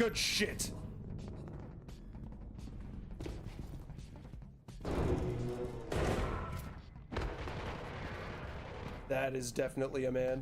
Good shit. That is definitely a man.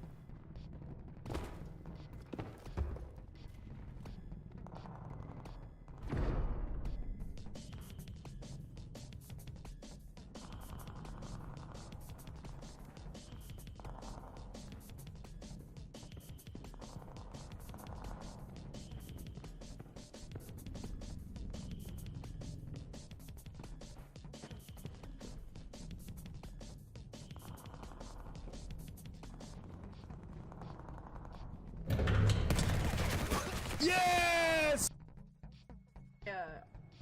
Yes!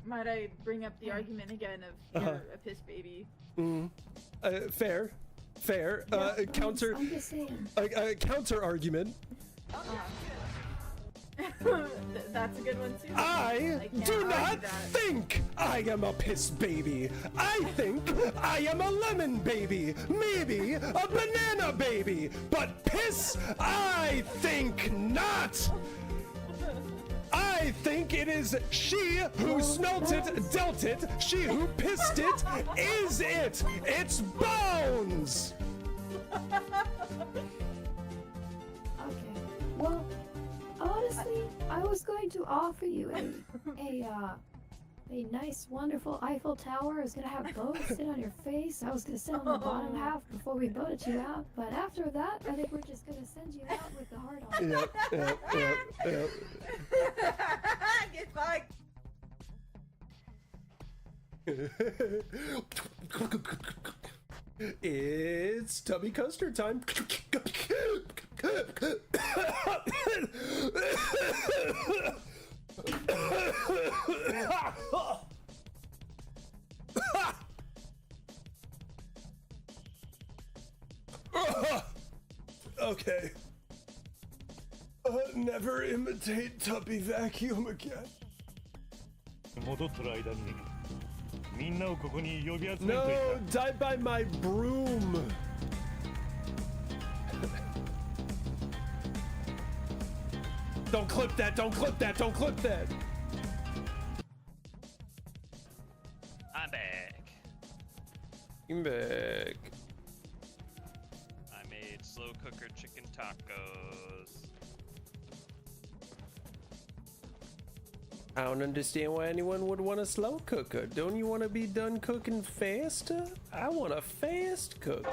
Might I bring up the argument again of you're a piss baby? Fair. Counter. I'm just saying. Counter argument. That's a good one too. I can't do argue not that. think I am a piss baby. I think I am a lemon baby, maybe a banana baby, but piss, I think not. I think it is she who smelt it, dealt it, she who pissed it, is it. It's Bones. Okay. Well, honestly, I was going to offer you a nice, wonderful Eiffel Tower. I was gonna have boats sit on your face. I was gonna sit on the bottom half before we boated you out. But after that, I think we're just gonna send you out with the heart on. Yep. Get fucked. It's Tubby Coaster time. Okay. Never imitate Tubby Vacuum again. 戻ってる間にみんなをここに呼び集めて No, die by my broom. Don't clip that, don't clip that, don't clip that. I'm back. I'm back. I made slow cooker chicken tacos. I don't understand why anyone would want a slow cooker. Don't you want to be done cooking faster? I want a fast cooker.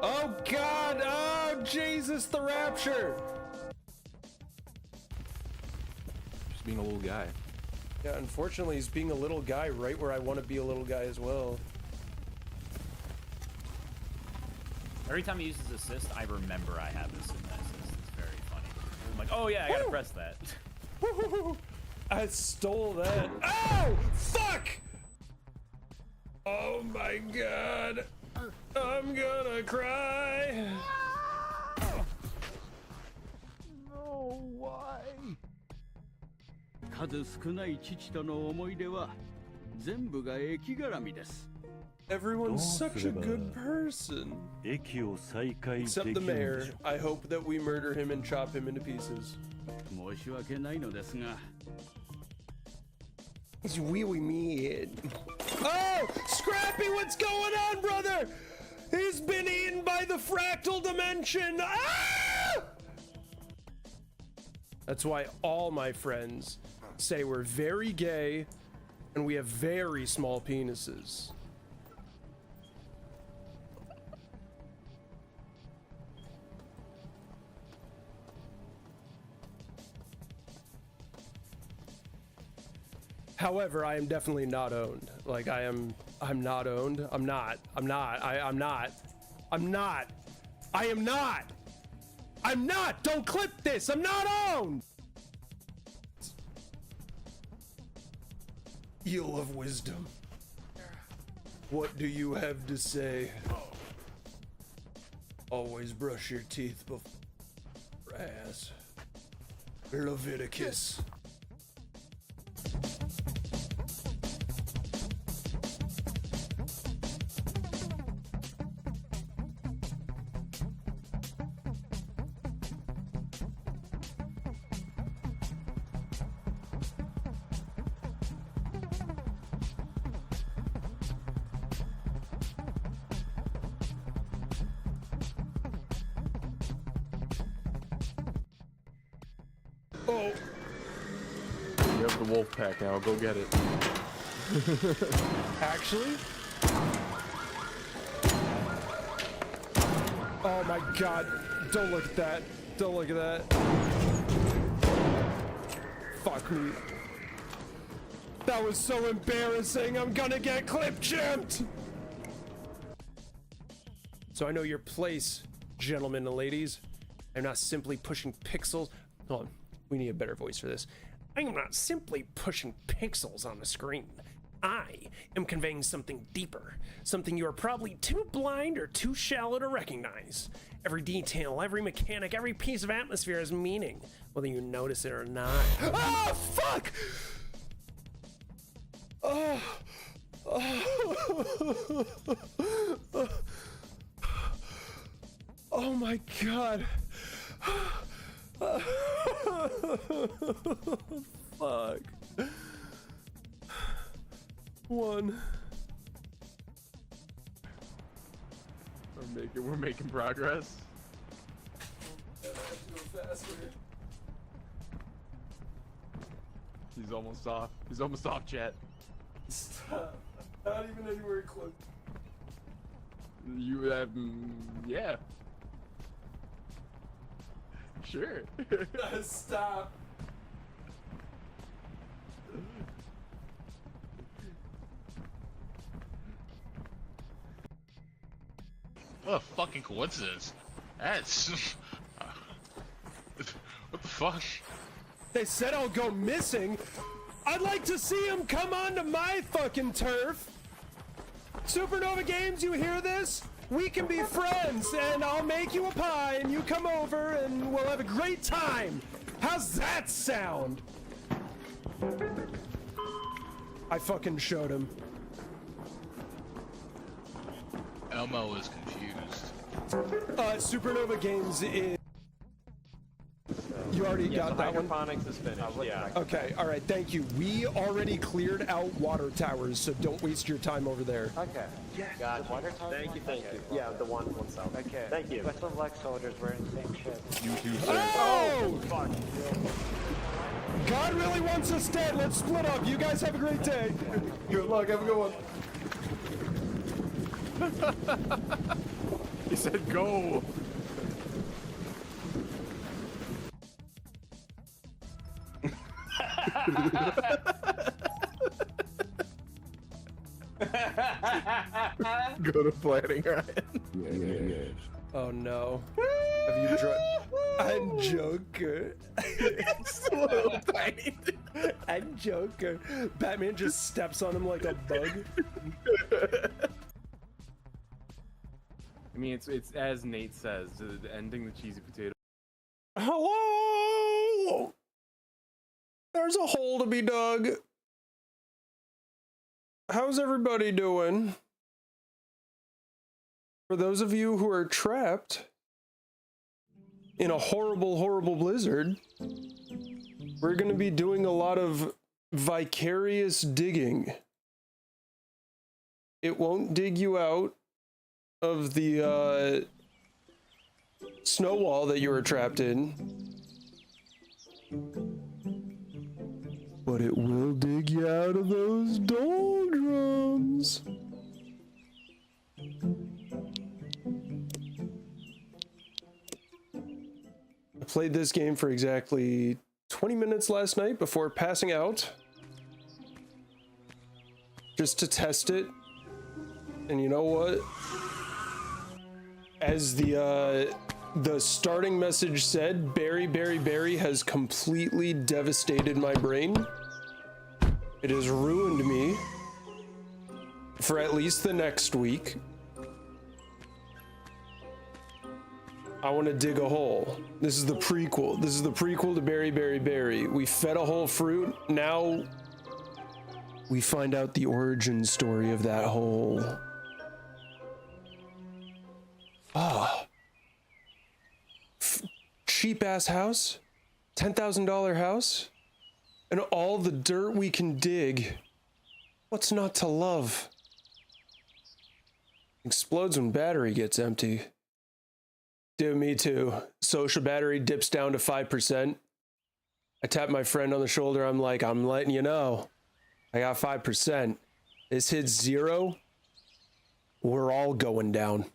Oh God! Oh Jesus! The rapture! Just being a little guy. Yeah, unfortunately, he's being a little guy right where I want to be a little guy as well. Every time he uses assist, I remember I have this in the assist. It's very funny. I'm like, oh yeah, I gotta press that. I stole that. Oh! Fuck! Oh my God. I'm gonna cry. No, why? 数少ない父との思い出は全部が駅絡みです。 Everyone's such a good person. 駅を再開でき Except る the んで mayor. しょ I hope that we murder him and chop him into pieces. 申し訳ないのですが。 He's really mean. Oh! Scrappy, what's going on, brother? He's been eaten by the fractal dimension. Ah! That's why all my friends say we're very gay and we have very small penises. However, I am definitely not owned. Like I'm not owned. I'm not. Don't clip this. I'm not owned. Eel of wisdom. What do you have to say? Always brush your teeth before ass. Leviticus. Oh. You have the wolf pack now. Go get it. Actually? Oh my god. Don't look at that. Don't look at that. Fuck me. That was so embarrassing. I'm gonna get clip jumped. So I know your place, gentlemen and ladies. I'm not simply pushing pixels. Hold on. We need a better voice for this. I am not simply pushing pixels on the screen. I am conveying something deeper, something you are probably too blind or too shallow to recognize. Every detail, every mechanic, every piece of atmosphere has meaning, whether you notice it or not. Oh, fuck! Oh. Oh my god. Fuck. One. We're making progress. He's almost off. He's almost off, chat. Stop. Not even anywhere close. You have, yeah. Sure. Stop. What a fucking coincidence. That's... what the fuck? They said I'll go missing. I'd like to see him come onto my fucking turf. Supernova Games, you hear this? We can be friends, and I'll make you a pie, and you come over, and we'll have a great time. How's that sound? I fucking showed him. Elmo is confused. Supernova Games is... You already got that one? Hydroponics is finished, yeah. Okay, alright, thank you. We already cleared out water towers, so don't waste your time over there. Okay. Gotcha. Water tower? Thank you. Yeah, the one south. Okay. Thank you. West of Black soldiers wearing the same shit. You too, sir. Oh! Fuck. God really wants us dead. Let's split up. You guys have a great day. Good luck. Have a good one. He said go. Go to planning, Ryan. Oh no. Have you tried? I'm Joker. Slow tiny. I'm Joker. Batman just steps on him like a bug. I mean, it's as Nate says, ending the cheesy potato. Hello? There's a hole to be dug. How's everybody doing? For those of you who are trapped in a horrible, horrible blizzard, we're going to be doing a lot of vicarious digging. It won't dig you out of the snow wall that you were trapped in, but it will dig you out of those doldrums. I played this game for exactly 20 minutes last night before passing out, just to test it. And you know what? As the starting message said, Berry has completely devastated my brain. It has ruined me for at least the next week. I want to dig a hole. This is the prequel. This is the prequel to Berry. We fed a whole fruit. Now we find out the origin story of that hole. Ah. Cheap ass house, $10,000 house, and all the dirt we can dig. What's not to love? Explodes when battery gets empty. Dude, me too. Social battery dips down to 5%. I tap my friend on the shoulder. I'm like, I'm letting you know. I got 5%. This hits 0. We're all going down.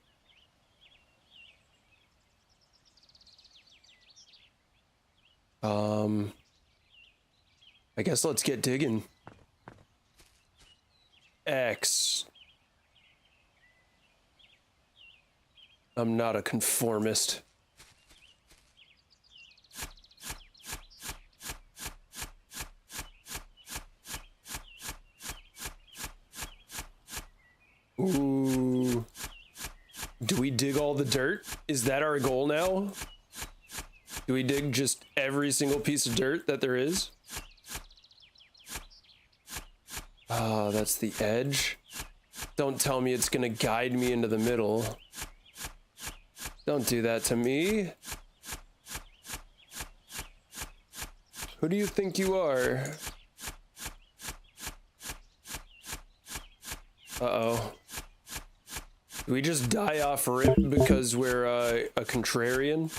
I guess let's get digging. X. I'm not a conformist. Ooh. Do we dig all the dirt? Is that our goal now? Do we dig just every single piece of dirt that there is? Ah, that's the edge. Don't tell me it's gonna guide me into the middle. Don't do that to me. Who do you think you are? Uh-oh. Do we just die off rip because we're a contrarian?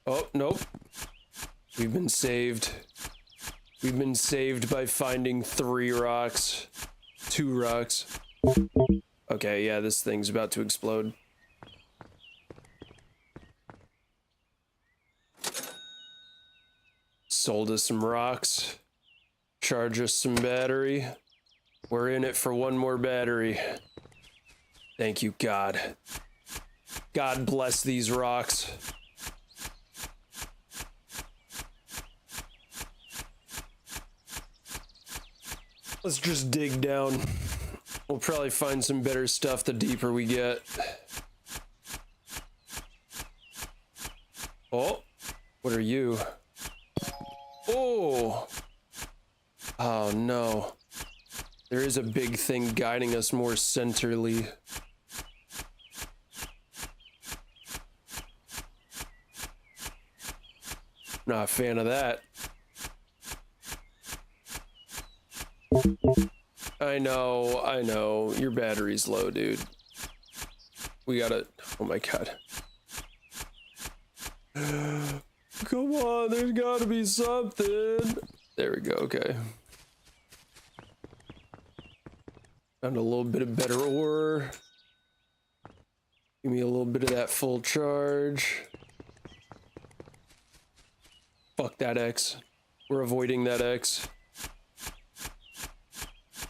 Oh, nope. We've been saved. We've been saved by finding 3 rocks. 2 rocks. Okay, yeah, this thing's about to explode. Sold us some rocks. Charge us some battery. We're in it for 1 more battery. Thank you, God. God bless these rocks. Let's just dig down. We'll probably find some better stuff the deeper we get. Oh, what are you? Oh! Oh no. There is a big thing guiding us more centrally. Not a fan of that. I know. Your battery's low, dude. We gotta... Oh my god. Come on, there's gotta be something. There we go, okay. Found a little bit of better ore. Give me a little bit of that full charge. Fuck that X. We're avoiding that X.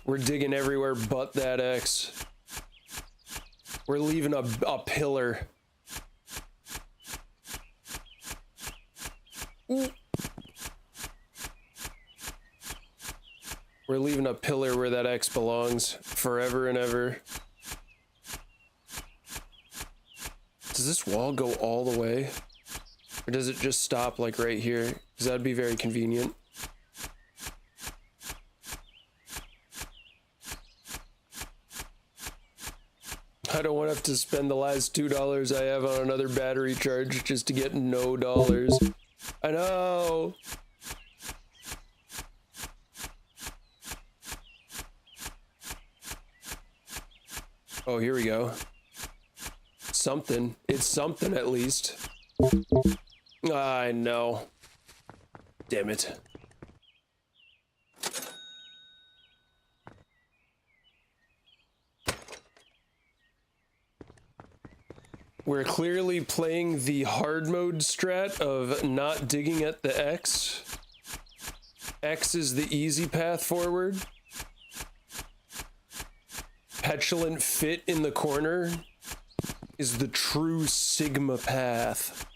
We're digging everywhere but that X. We're leaving a pillar. Ooh. We're leaving a pillar where that X belongs forever and ever. Does this wall go all the way? Or does it just stop like right here? Because that'd be very convenient. I don't want to have to spend the last $2 I have on another battery charge just to get no dollars. I know. Oh, here we go. Something. It's something at least. I know. Damn it. We're clearly playing the hard mode strat of not digging at the X. X is the easy path forward. Petulant fit in the corner is the true Sigma path.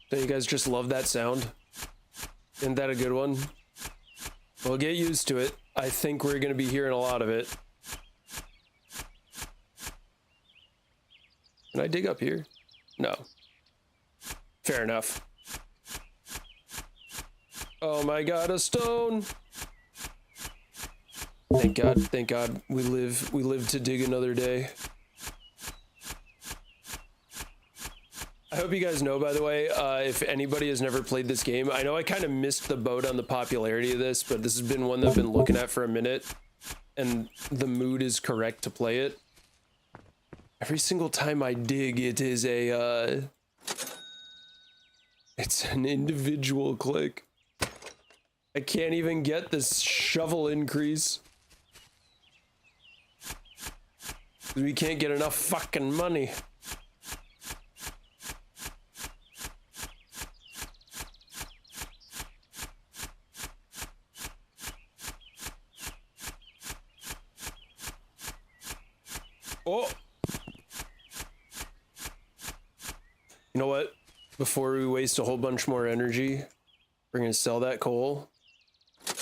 Don't you guys just love that sound? Isn't that a good one? Well, get used to it. I think we're going to be hearing a lot of it. Can I dig up here? No. Fair enough. Oh my god, a stone! Thank God, we live to dig another day. I hope you guys know, by the way, if anybody has never played this game, I know I kind of missed the boat on the popularity of this, but this has been one that I've been looking at for a minute, and the mood is correct to play it. Every single time I dig, it is a, it's an individual click. I can't even get this shovel increase. We can't get enough fucking money. Oh! You know what? Before we waste a whole bunch more energy, we're gonna sell that coal,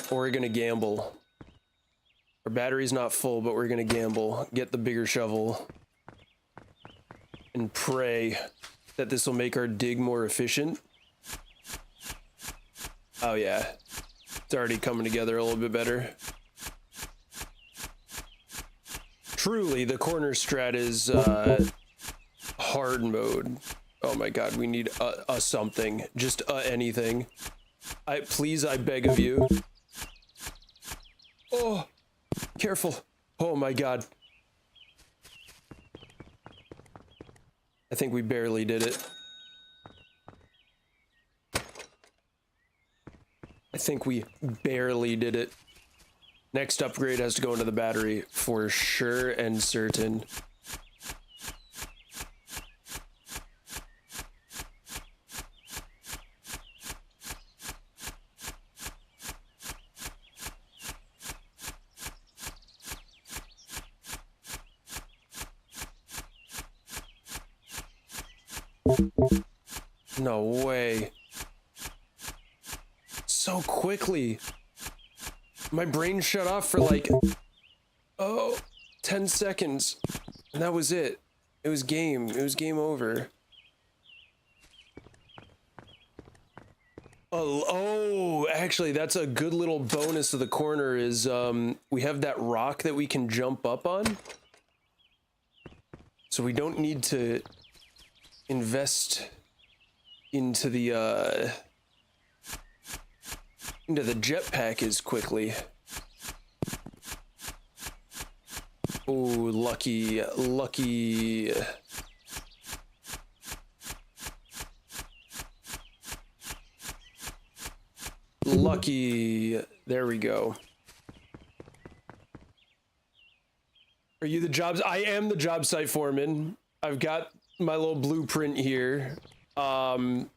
or we're gonna gamble. Our battery's not full, but we're gonna gamble. Get the bigger shovel. And pray that this will make our dig more efficient. Oh yeah. It's already coming together a little bit better. Truly, the corner strat is hard mode. Oh my god, we need a something. Just anything. Please, I beg of you. Oh, careful. Oh my god. I think we barely did it. I think we barely did it. Next upgrade has to go into the battery for sure and certain. No way. So quickly. My brain shut off for like, 10 seconds. And that was it. It was game. It was game over. Oh, actually, that's a good little bonus of the corner is we have that rock that we can jump up on. So we don't need to invest into the jetpack as quickly. Oh, lucky. Lucky. There we go. Are you the jobs? I am the job site foreman. I've got my little blueprint here. And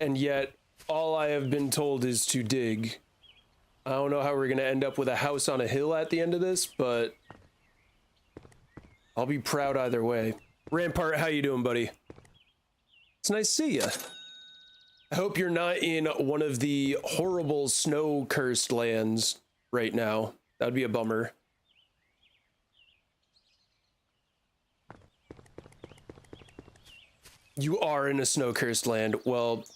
yet all I have been told is to dig. I don't know how we're gonna end up with a house on a hill at the end of this, but I'll be proud either way. Rampart, how you doing, buddy? It's nice to see ya. I hope you're not in one of the horrible snow-cursed lands right now. That'd be a bummer. You are in a snow-cursed land. Well,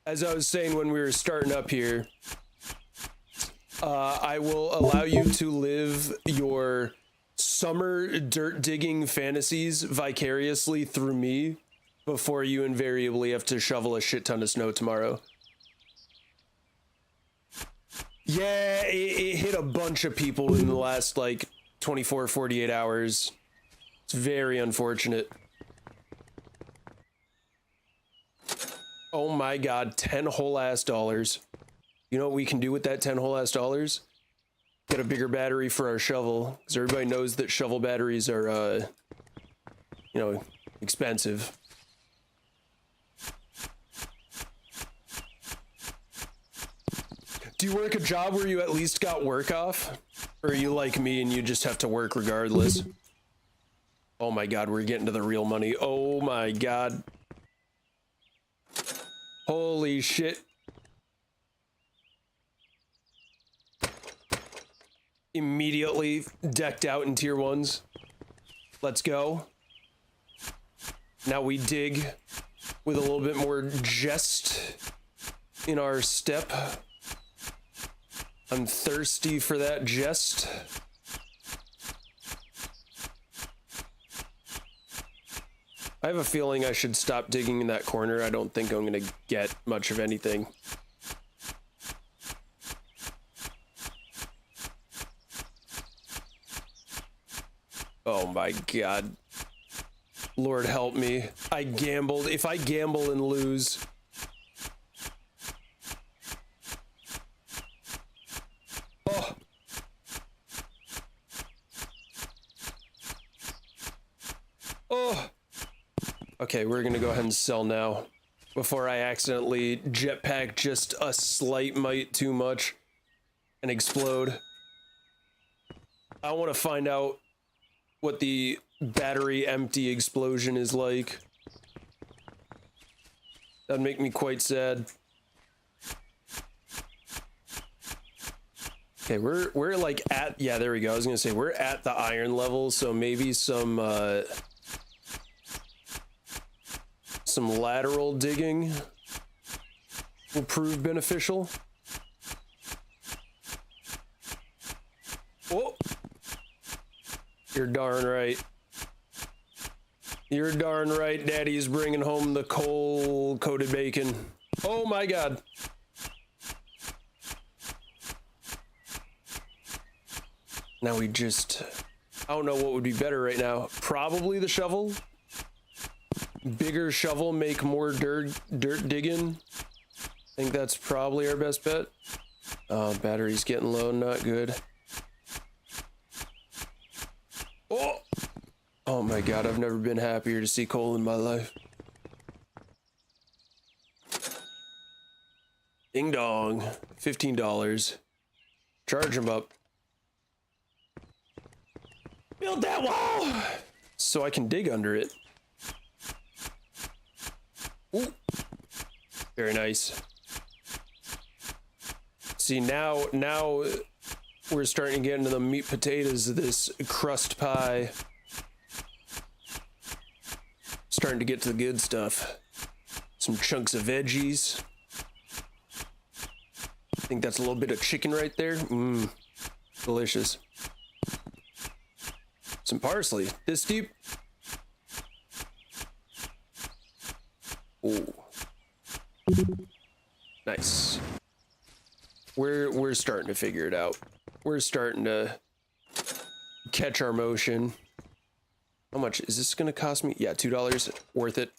as I was saying when we were starting up here, I will allow you to live your summer dirt digging fantasies vicariously through me before you invariably have to shovel a shit ton of snow tomorrow. Yeah, it hit a bunch of people in the last like 24, 48 hours. It's very unfortunate. Oh my god, 10 whole ass dollars. You know what we can do with that 10 whole ass dollars? Get a bigger battery for our shovel, because everybody knows that shovel batteries are, you know, expensive. Do you work a job where you at least got work off? Or are you like me and you just have to work regardless? Oh my god, we're getting to the real money. Oh my god. Holy shit. Immediately decked out in tier 1s. Let's go. Now we dig with a little bit more jest in our step. I'm thirsty for that jest. I have a feeling I should stop digging in that corner. I don't think I'm gonna get much of anything. Oh my my god. Lord help me. I gambled. If I gamble and lose. Oh. Oh. Okay, we're gonna go ahead and sell now. Before I accidentally jetpack just a slight mite too much and explode. I want to find out what the battery empty explosion is like. That'd make me quite sad. Okay, we're like at, yeah, there we go. I was gonna say we're at the iron level, so maybe some lateral digging will prove beneficial. Oh, you're darn right. You're darn right, Daddy's bringing home the coal-coated bacon. Oh my god. Now we just... I don't know what would be better right now. Probably the shovel. Bigger shovel, make more dirt digging. I think that's probably our best bet. Battery's getting low, not good. Oh! Oh my god, I've never been happier to see coal in my life. Ding dong. $15. Charge him up. Build that wall! So I can dig under it. Ooh. Very nice. See, now we're starting to get into the meat potatoes of this crust pie. Starting to get to the good stuff. Some chunks of veggies. I think that's a little bit of chicken right there. Mmm, delicious. Some parsley, this deep. Ooh. Nice. We're starting to figure it out. We're starting to catch our motion. How much is this gonna cost me? Yeah, $2. Worth it.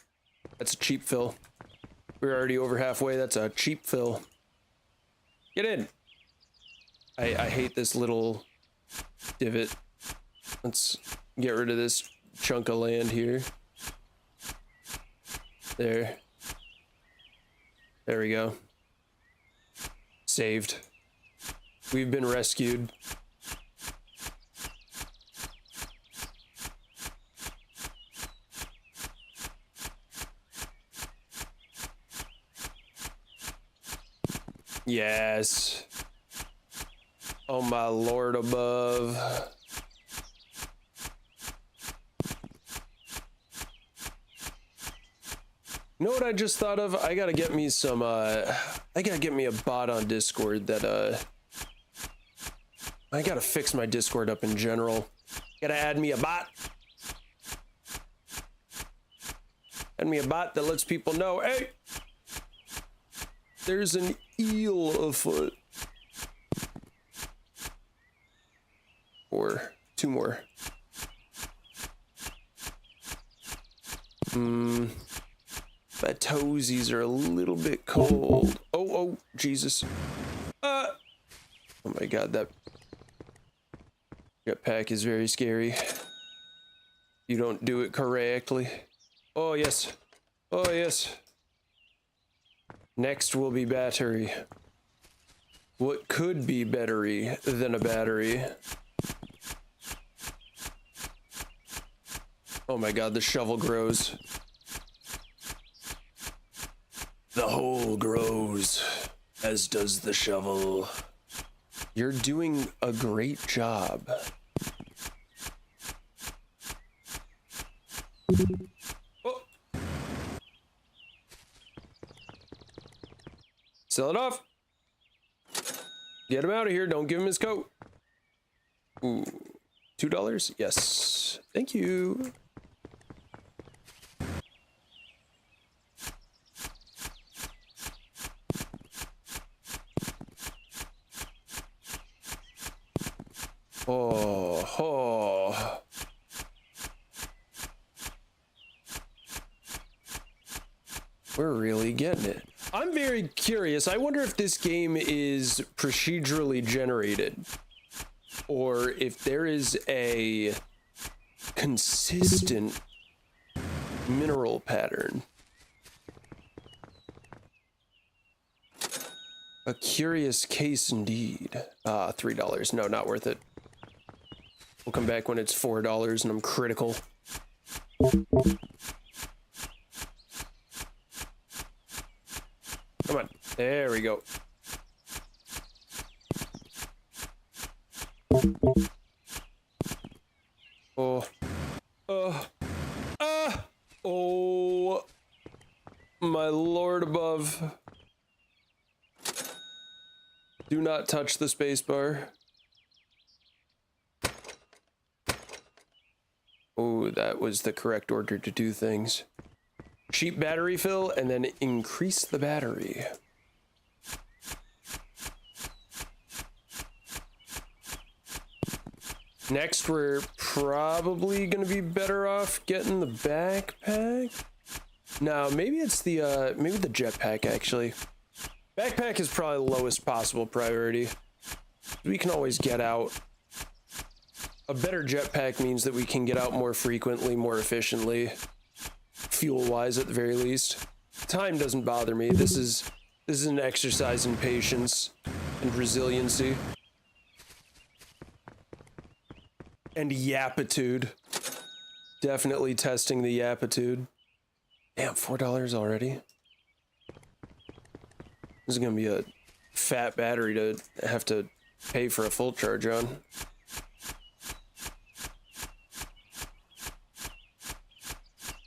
That's a cheap fill. We're already over halfway. That's a cheap fill. Get in. I hate this little divot. Let's get rid of this chunk of land here. There. There we go. Saved. We've been rescued. Yes. Oh my lord above. You know what I just thought of? I gotta get me some, I gotta get me a bot on Discord that, I gotta fix my Discord up in general. Gotta add me a bot. Add me a bot that lets people know, hey, there's an eel afoot. Or 2 more. My toesies are a little bit cold. Oh, Jesus. Oh my god, that jetpack is very scary. You don't do it correctly. Oh, yes. Oh, yes. Next will be battery. What could be battery than a battery? Oh my god, the shovel grows. The hole grows, as does the shovel. You're doing a great job. Oh. Sell it off. Get him out of here. Don't give him his coat. Ooh. $2? Yes. Thank you. Oh. We're really getting it. I'm very curious. I wonder if this game is procedurally generated or if there is a consistent mineral pattern. A curious case indeed. $3. No, not worth it. We'll come back when it's $4 and I'm critical. Come on. There we go. Oh. Oh. My lord above. Do not touch the spacebar. Oh, that was the correct order to do things. Cheap battery fill and then increase the battery. Next, we're probably gonna be better off getting the backpack. No, maybe it's the maybe the jetpack actually. Backpack is probably the lowest possible priority. We can always get out. A better jetpack means that we can get out more frequently, more efficiently. Fuel-wise at the very least. Time doesn't bother me. This is an exercise in patience and resiliency. And yapitude. Definitely testing the yapitude. Damn, $4 already. This is gonna be a fat battery to have to pay for a full charge on.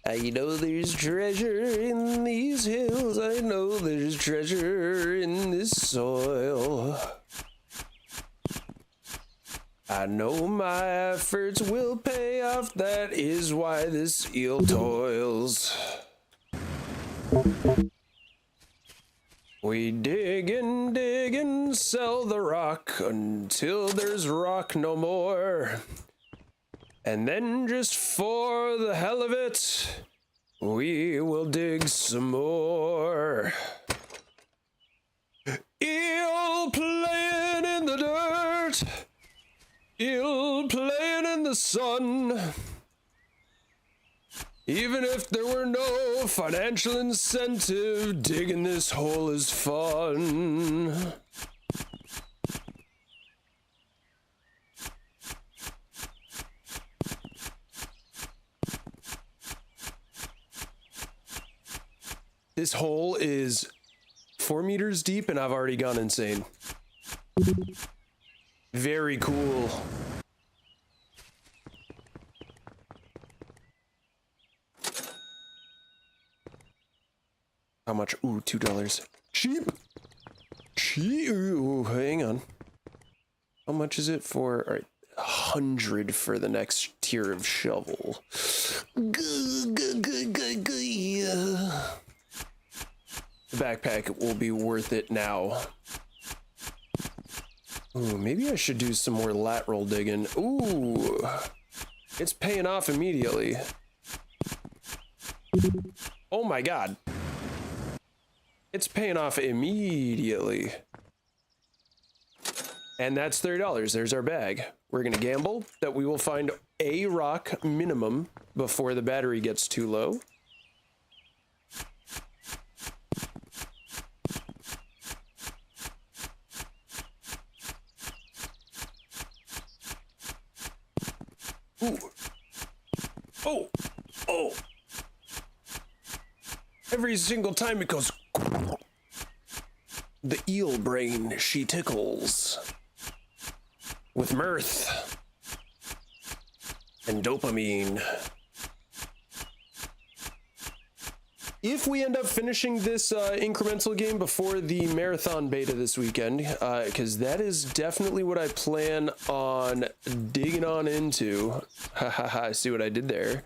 I know there's treasure in these hills. I know there's treasure in this soil. I know my efforts will pay off. That is why this eel toils. We dig and sell the rock until there's rock no more. And then just for the hell of it, we will dig some more. Eel playing in the dirt, eel playing in the sun. Even if there were no financial incentive, digging this hole is fun. This hole is 4 meters deep and I've already gone insane. Very cool. How much? Ooh, $2. Cheap. Cheap. Ooh, hang on. How much is it for? All right, 100 for the next tier of shovel. The backpack will be worth it now. Ooh, maybe I should do some more lateral digging. Ooh, it's paying off immediately. Oh my god. It's paying off immediately. And that's $30. There's our bag. We're gonna gamble that we will find a rock minimum before the battery gets too low. Ooh. Oh. Oh. Every single time it goes. The eel brain she tickles. With mirth. And dopamine. If we end up finishing this incremental game before the marathon beta this weekend, because that is definitely what I plan on digging on into. Hahaha, I see what I did there.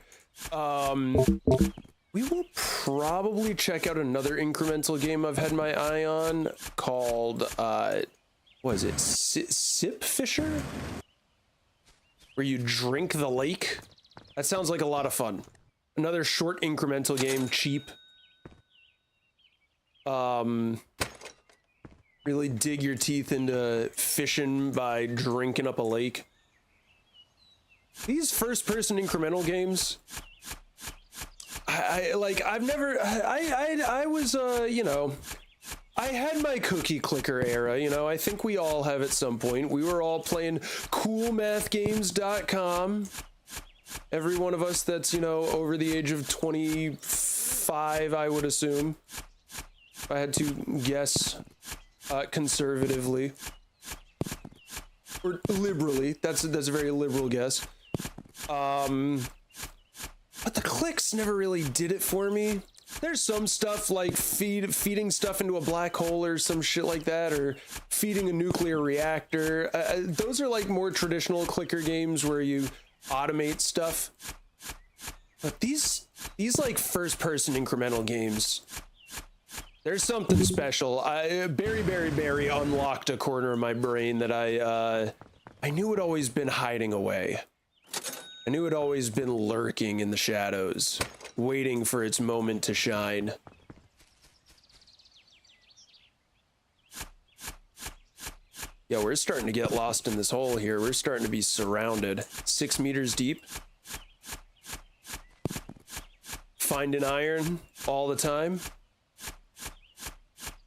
We will probably check out another incremental game I've had my eye on called, what is it, Sip Fisher? Where you drink the lake? That sounds like a lot of fun. Another short incremental game, cheap. really dig your teeth into fishing by drinking up a lake. These first-person incremental games, I was, you know, I had my cookie clicker era, you know, I think we all have at some point. We were all playing coolmathgames.com. Every one of us that's, you know, over the age of 25, I would assume. If I had to guess conservatively. Or liberally. That's a very liberal guess. But the clicks never really did it for me. There's some stuff like feeding stuff into a black hole or some shit like that, or feeding a nuclear reactor. Those are like more traditional clicker games where you automate stuff. But these like first-person incremental games, there's something special. Barry unlocked a corner of my brain that I knew had always been hiding away. I knew it had always been lurking in the shadows, waiting for its moment to shine. Yeah, we're starting to get lost in this hole here. We're starting to be surrounded. 6 meters deep. Finding iron all the time.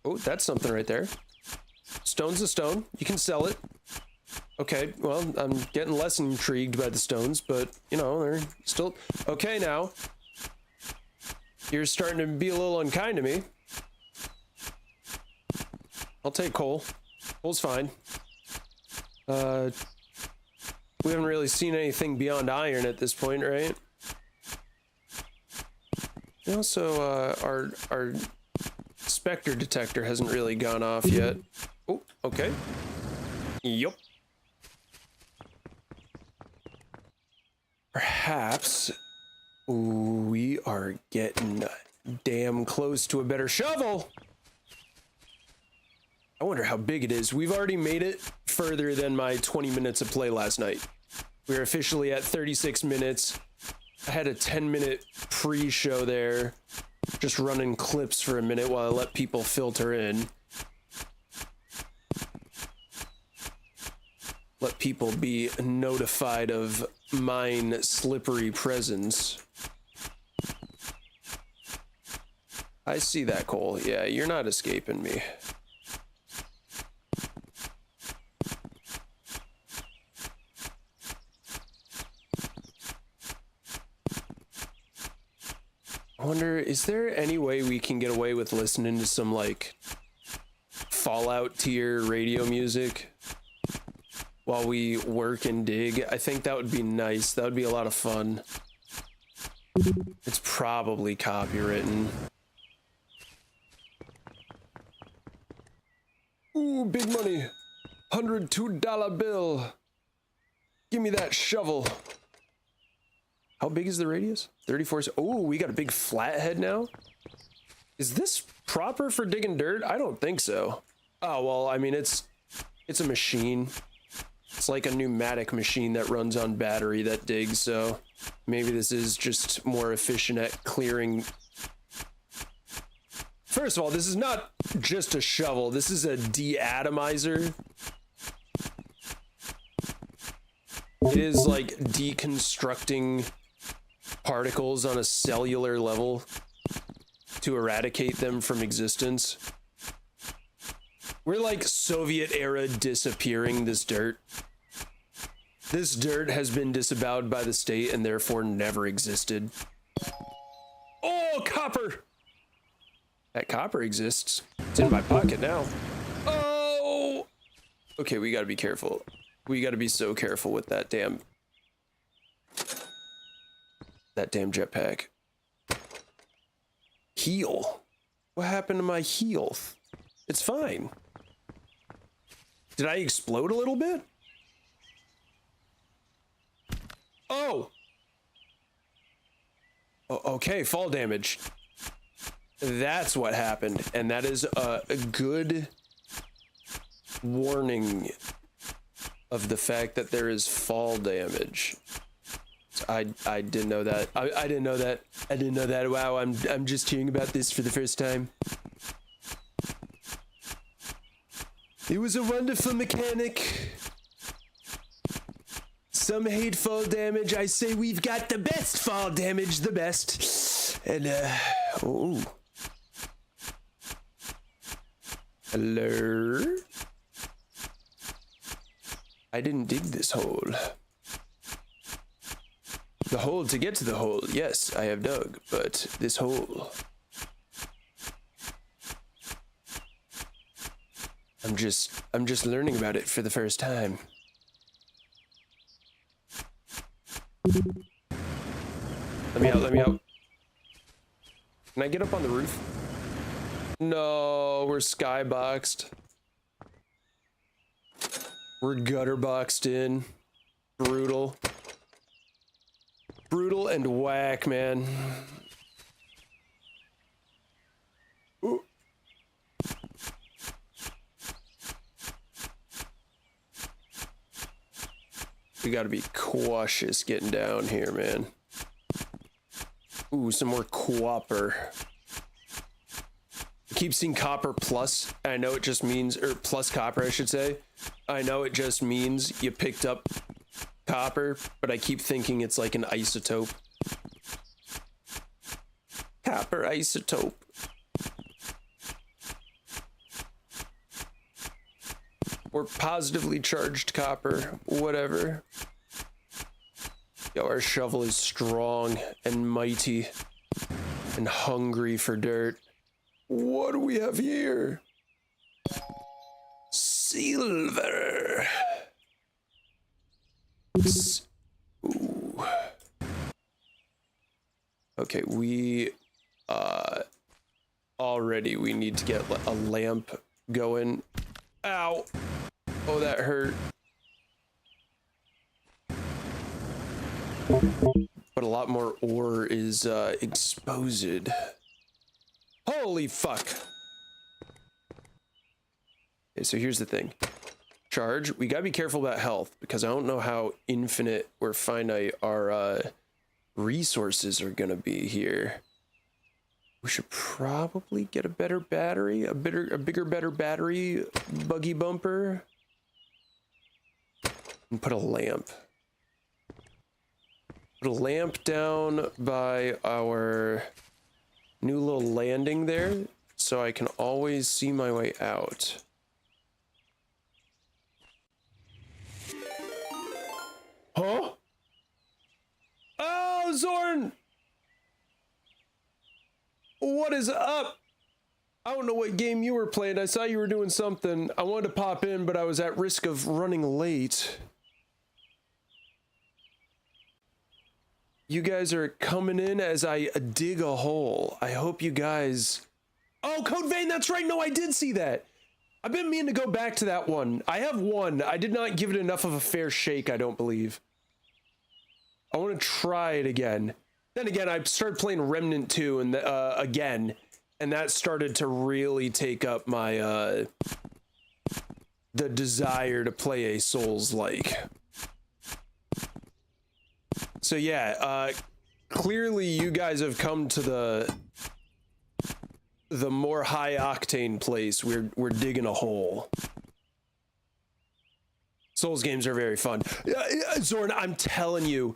Oh, that's something right there. Stone's a stone. You can sell it. Okay, well, I'm getting less intrigued by the stones, but, you know, they're still... Okay, now. You're starting to be a little unkind to me. I'll take coal. Coal's fine. We haven't really seen anything beyond iron at this point, right? Also, our Spectre detector hasn't really gone off yet. Oh, okay. Yup. Perhaps we are getting damn close to a better shovel. I wonder how big it is. We've already made it further than my 20 minutes of play last night. We're officially at 36 minutes. I had a 10-minute pre-show there, just running clips for a minute while I let people filter in. Let people be notified of mine slippery presence. I see that, Cole. Yeah, you're not escaping me. I wonder, is there any way we can get away with listening to some, like, Fallout tier radio music while we work and dig? I think that would be nice. That would be a lot of fun. It's probably copywritten. Ooh, big money. $102 bill. Give me that shovel. How big is the radius? 34. Oh, we got a big flathead now. Is this proper for digging dirt? I don't think so. Oh, well, I mean, it's a machine. It's like a pneumatic machine that runs on battery that digs, so maybe this is just more efficient at clearing. First of all, this is not just a shovel. This is a deatomizer. It is like deconstructing particles on a cellular level to eradicate them from existence. We're like Soviet era disappearing this dirt. This dirt has been disavowed by the state and therefore never existed. Oh, copper! That copper exists. It's in my pocket now. Oh! Okay, we gotta be careful. We gotta be so careful with that damn jetpack. Heal. What happened to my heal? It's fine. Did I explode a little bit? Oh! Okay, fall damage. That's what happened, and that is a good warning of the fact that there is fall damage. I didn't know that. I didn't know that. I didn't know that. Wow, I'm just hearing about this for the first time. He was a wonderful mechanic. Some hate fall damage. I say we've got the best fall damage, the best. And, oh. Hello? I didn't dig this hole. The hole to get to the hole, yes, I have dug, but this hole... I'm just learning about it for the first time. Let me out. Can I get up on the roof? No, we're skyboxed. We're gutter boxed in. Brutal. Brutal and whack, man. Ooh. We gotta be cautious getting down here, man. Ooh, some more copper. I keep seeing copper plus. I know it just means, or plus copper, I should say. I know it just means you picked up copper, but I keep thinking it's like an isotope. Copper isotope. Or positively charged copper, whatever. Yo, our shovel is strong and mighty and hungry for dirt. What do we have here? Silver. Ooh. Okay, we already we need to get a lamp going. Ow. Oh, that hurt. But a lot more ore is exposed. Holy fuck. Okay, so here's the thing. Charge. We gotta be careful about health because I don't know how infinite or finite our resources are gonna be here. We should probably get a better battery, a bigger, better battery buggy bumper. And put a lamp. Put a lamp down by our new little landing there so I can always see my way out. Huh? Oh, Zorn! What is up? I don't know what game you were playing. I saw you were doing something. I wanted to pop in, but I was at risk of running late. You guys are coming in as I dig a hole. I hope you guys... Oh, Code Vein, that's right. No, I did see that. I've been meaning to go back to that one. I have one. I did not give it enough of a fair shake, I don't believe. I want to try it again. Then again, I started playing Remnant 2 and again, and that started to really take up my the desire to play a Souls-like. So yeah, clearly you guys have come to the more high octane place. We're digging a hole. Souls games are very fun. Zorn, I'm telling you,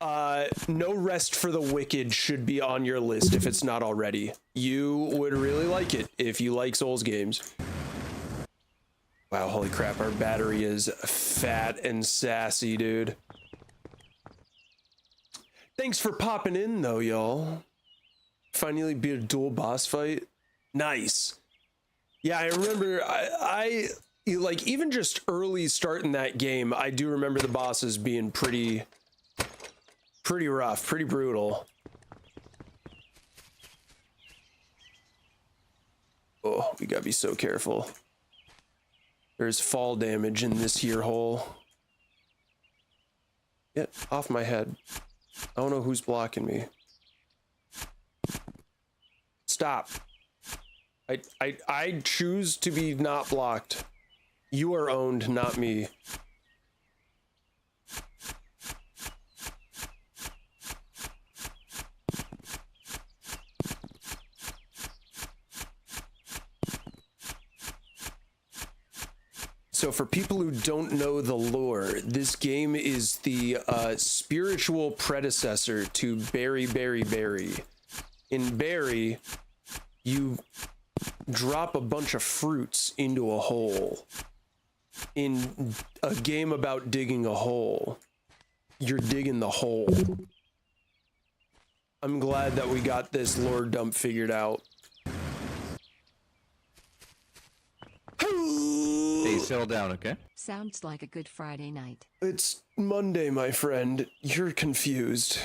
No Rest for the Wicked should be on your list if it's not already. You would really like it if you like Souls games. Wow, holy crap, our battery is fat and sassy, dude. Thanks for popping in, though, y'all. Finally beat a dual boss fight. Nice. Yeah, I remember, I like, even just early starting that game, I do remember the bosses being pretty rough, pretty brutal. Oh, we gotta be so careful. There's fall damage in this here hole. Get off my head. I don't know who's blocking me. Stop. I choose to be not blocked. You are owned, not me. So for people who don't know the lore, this game is the spiritual predecessor to Berry Berry Berry. In Berry, you drop a bunch of fruits into a hole. In a game about digging a hole, you're digging the hole. I'm glad that we got this lore dump figured out. Hey, settle down, okay? Sounds like a good Friday night. It's Monday, my friend. You're confused.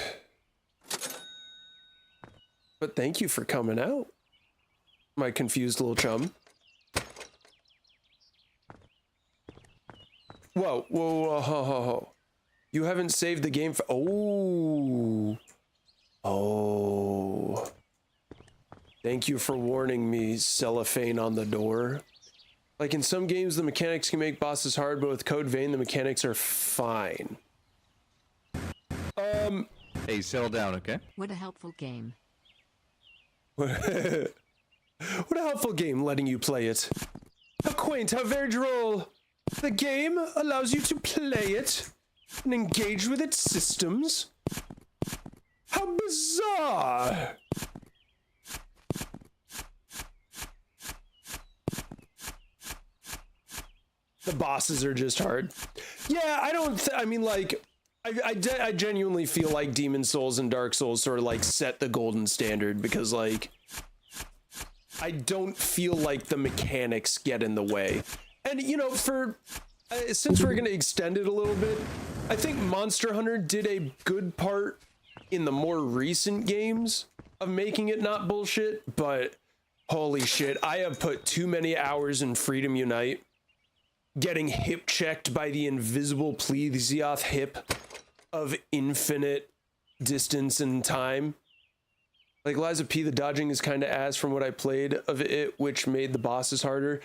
But thank you for coming out, my confused little chum. Whoa, whoa, ho, ho, ho. You haven't saved the game for... Oh. Oh. Thank you for warning me, cellophane on the door. Like in some games, the mechanics can make bosses hard, but with Code Vein, the mechanics are fine. Hey, settle down, okay? What a helpful game. What a helpful game letting you play it. How quaint, how very droll. The game allows you to play it and engage with its systems. How bizarre. The bosses are just hard. Yeah, I mean, like, I genuinely feel like Demon Souls and Dark Souls sort of like set the golden standard because, like, I don't feel like the mechanics get in the way. And, you know, since we're going to extend it a little bit, I think Monster Hunter did a good part in the more recent games of making it not bullshit, but holy shit, I have put too many hours in Freedom Unite getting hip checked by the invisible Plesioth hip of infinite distance and time. Like Liza P, the dodging is kind of ass from what I played of it, which made the bosses harder.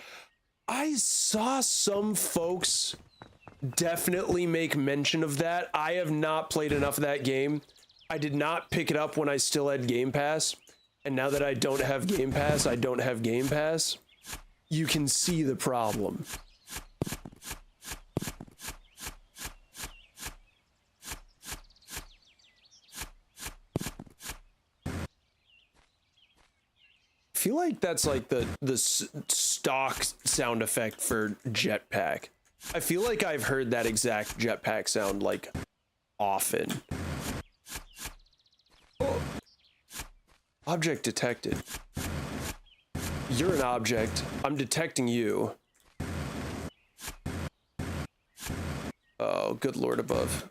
I saw some folks definitely make mention of that. I have not played enough of that game. I did not pick it up when I still had Game Pass. And now that I don't have Game Pass, I don't have Game Pass. You can see the problem. I feel like that's like the stock sound effect for jetpack. I feel like I've heard that exact jetpack sound like often. Oh. Object detected. You're an object. I'm detecting you. Oh, good lord above.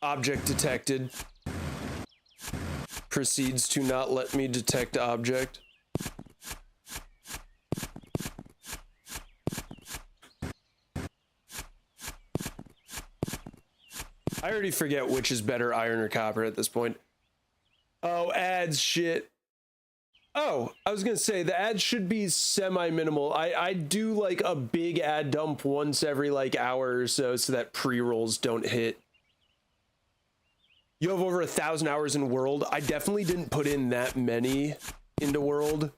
Object detected. Proceeds to not let me detect object. I already forget which is better, iron or copper at this point. Oh, ads shit. Oh, I was gonna say the ads should be semi-minimal. I do like a big ad dump once every like hour or so that pre-rolls don't hit. You have over 1,000 hours in World. I definitely didn't put in that many into World.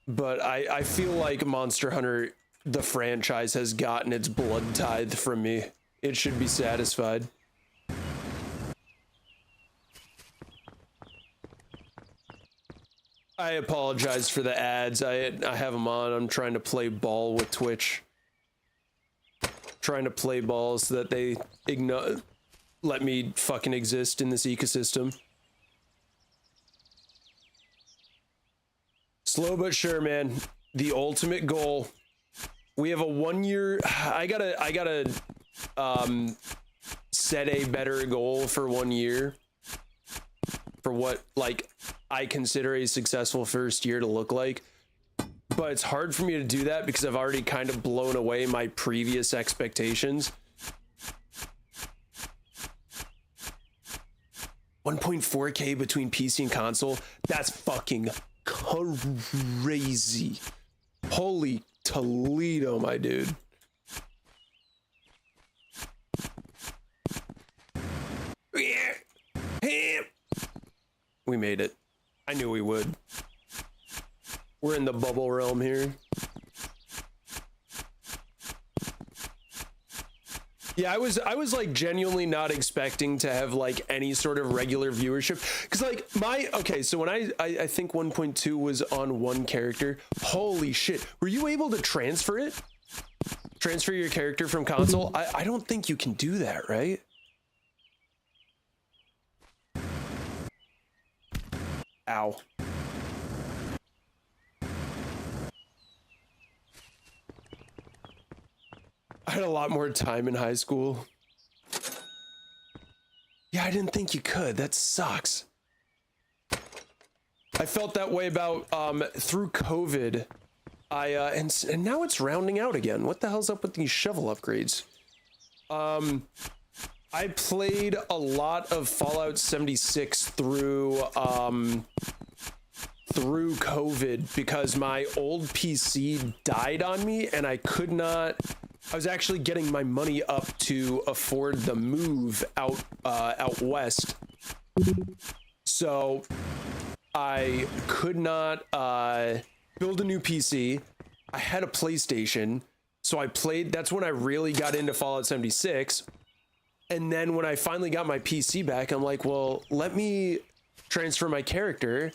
But I feel like Monster Hunter, the franchise, has gotten its blood tithe from me. It should be satisfied. I apologize for the ads. I have them on. I'm trying to play ball with Twitch. Trying to play ball so that they let me fucking exist in this ecosystem. Slow but sure, man. The ultimate goal. We have a 1 year. I gotta set a better goal for 1 year for what like I consider a successful first year to look like. But it's hard for me to do that because I've already kind of blown away my previous expectations. 1.4K between PC and console. That's fucking crazy. Holy Toledo, my dude. We made it. I knew we would. We're in the bubble realm here. Yeah, I was like genuinely not expecting to have like any sort of regular viewership, because like so when I think 1.2 was on one character. Holy shit, were you able to transfer your character from console? I don't think you can do that, right? Ow. I had a lot more time in high school. Yeah, I didn't think you could. That sucks. I felt that way about through COVID. And now it's rounding out again. What the hell's up with these shovel upgrades? I played a lot of Fallout 76 through COVID because my old PC died on me and I was actually getting my money up to afford the move out west. So I could not build a new PC. I had a PlayStation, so I played. That's when I really got into Fallout 76. And then when I finally got my PC back, I'm like, well, let me transfer my character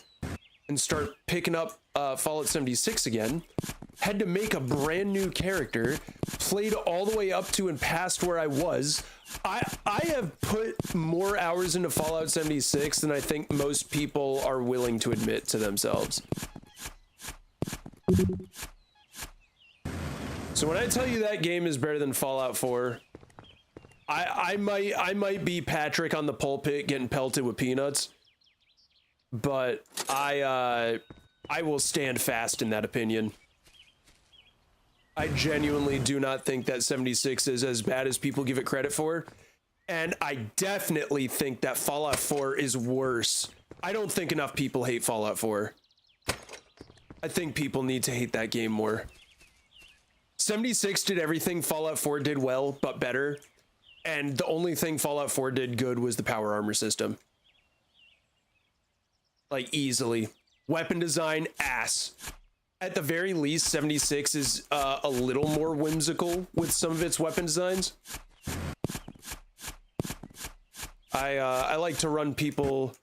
and start picking up Fallout 76 again. Had to make a brand new character, played all the way up to and past where I was. I have put more hours into Fallout 76 than I think most people are willing to admit to themselves. So when I tell you that game is better than Fallout 4, I might be Patrick on the pulpit getting pelted with peanuts, but I will stand fast in that opinion. I genuinely do not think that 76 is as bad as people give it credit for. And I definitely think that Fallout 4 is worse. I don't think enough people hate Fallout 4. I think people need to hate that game more. 76 did everything Fallout 4 did well, but better. And the only thing Fallout 4 did good was the power armor system. Like, easily. Weapon design, ass. At the very least, 76 is a little more whimsical with some of its weapon designs. I like to run people.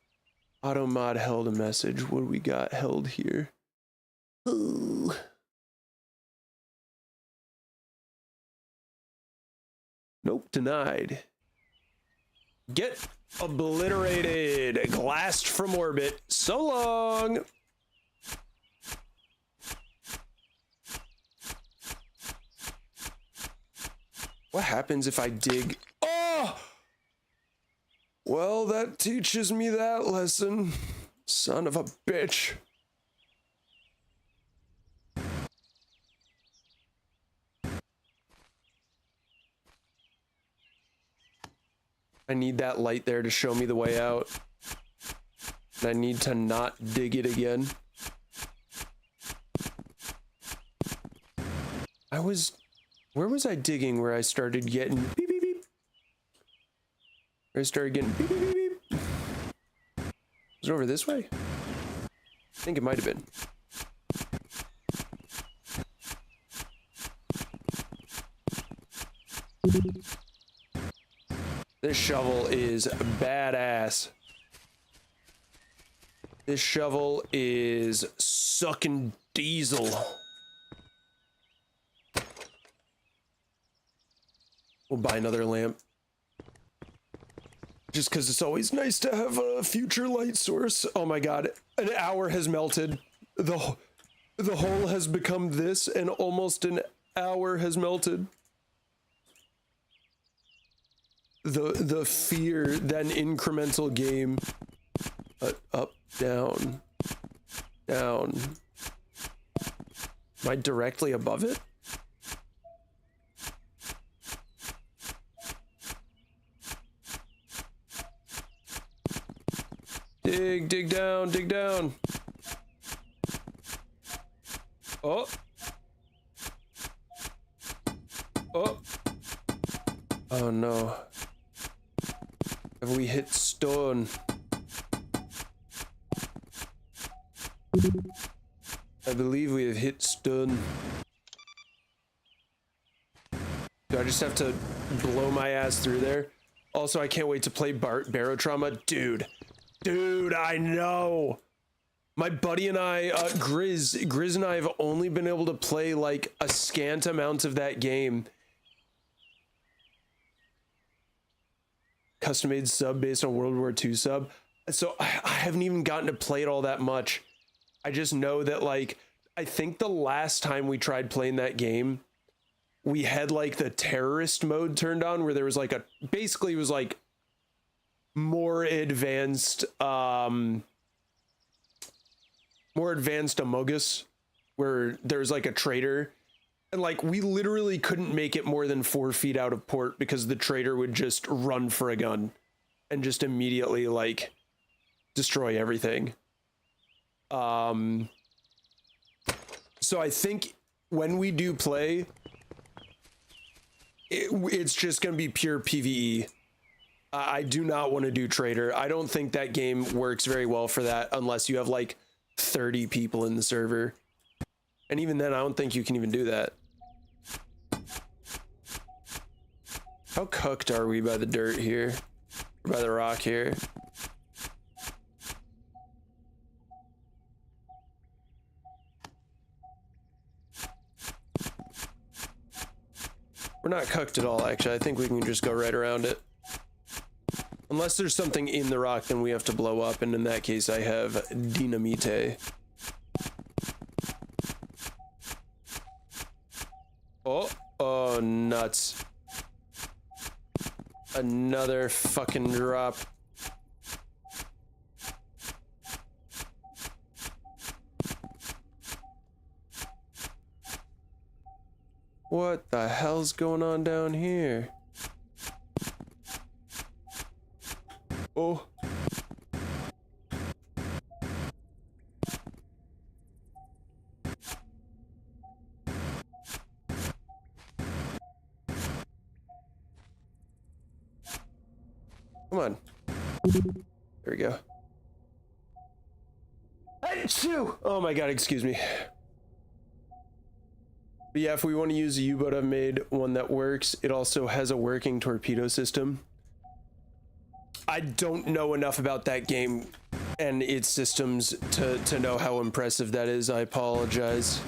Automod held a message. What do we got held here? Ooh. Nope, denied. Get obliterated. Glassed from orbit. So long. What happens if I dig? Oh! Well, that teaches me that lesson. Son of a bitch. I need that light there to show me the way out. And I need to not dig it again. Where was I digging where I started getting beep beep beep? Where I started getting beep beep beep beep? Was it over this way? I think it might have been. This shovel is badass. This shovel is sucking diesel. We'll buy another lamp. Just because it's always nice to have a future light source. Oh my god, an hour has melted. The hole has become this, and almost an hour has melted. The fear that an incremental game, up, down, down. Am I directly above it? Dig down, dig down. Oh. Oh. Oh no. Have we hit stone? I believe we have hit stun. Do I just have to blow my ass through there? Also, I can't wait to play Barotrauma. Dude, I know. My buddy and I, Grizz and I have only been able to play like a scant amount of that game. Custom-made sub based on World War II sub. So I haven't even gotten to play it all that much. I just know that, like, I think the last time we tried playing that game, we had like the terrorist mode turned on where there was like basically it was like more advanced Amogus, where there's like a traitor, and like we literally couldn't make it more than 4 feet out of port because the traitor would just run for a gun and just immediately like destroy everything. So I think when we do play, it's just gonna be pure PvE. I do not want to do traitor. I don't think that game works very well for that unless you have like 30 people in the server, and even then I don't think you can even do that. How cooked are we by the dirt here, or by the rock here? We're not cooked at all, actually. I think we can just go right around it. Unless there's something in the rock, then we have to blow up, and in that case, I have Dynamite. Oh, nuts. Another fucking drop. What the hell's going on down here? Oh. Come on. There we go. Achoo! Oh my god, excuse me. But yeah, if we want to use a U-boat, I've made one that works. It also has a working torpedo system. I don't know enough about that game and its systems to know how impressive that is. I apologize.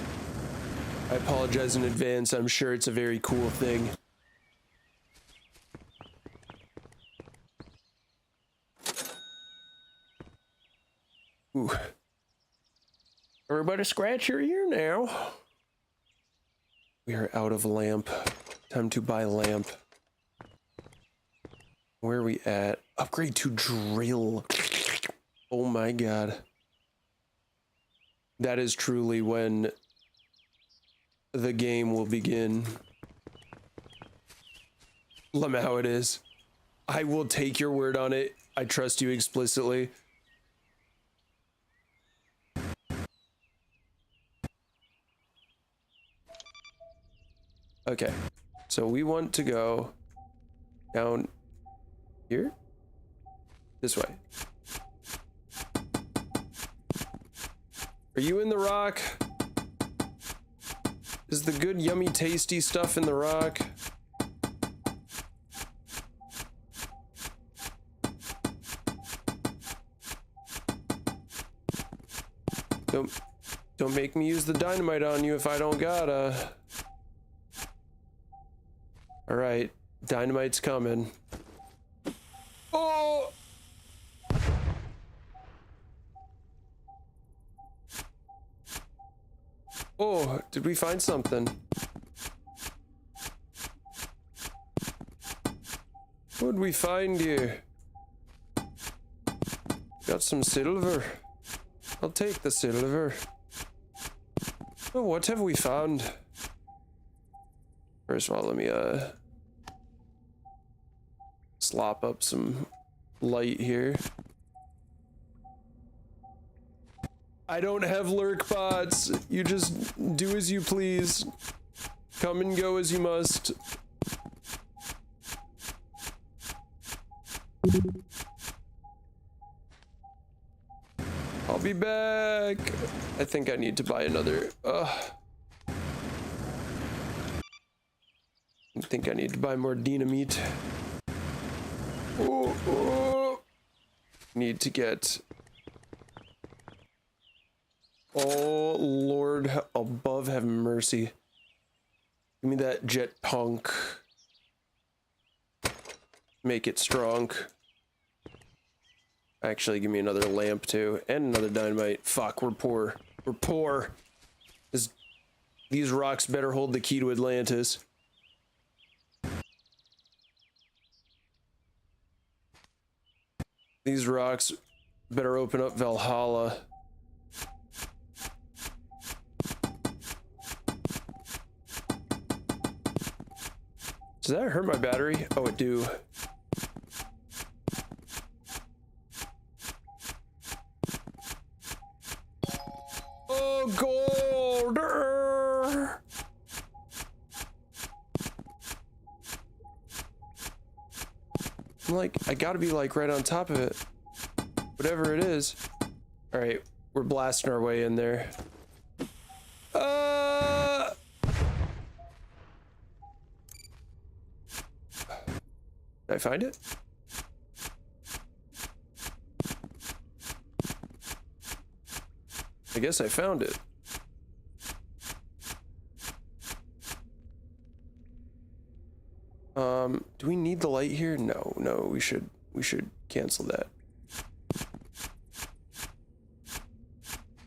I apologize in advance. I'm sure it's a very cool thing. Ooh. Everybody scratch your ear now. We are out of lamp. Time to buy lamp. Where are we at? Upgrade to drill. Oh my god. That is truly when the game will begin. Lamau it is. I will take your word on it. I trust you explicitly. Okay, so we want to go down here? This way. Are you in the rock? Is the good, yummy, tasty stuff in the rock? Don't make me use the dynamite on you if I don't gotta. All right, dynamite's coming. Oh! Oh, did we find something? What'd we find here? Got some silver. I'll take the silver. Oh, what have we found? First of all, let me slop up some light here. I don't have lurk bots. You just do as you please. Come and go as you must. I'll be back. I think I need to buy another. I think I need to buy more dynamite. Need to get. Oh Lord above, have mercy. Give me that jet punk. Make it strong. Actually, give me another lamp too, and another dynamite. Fuck, we're poor. We're poor. These rocks better hold the key to Atlantis. These rocks better open up Valhalla. Does that hurt my battery? Oh, it do. Oh, gold! I'm like, I gotta be like right on top of it. Whatever it is. All right, we're blasting our way in there. Did I find it? I guess I found it. Do we need the light here? No, we should cancel that.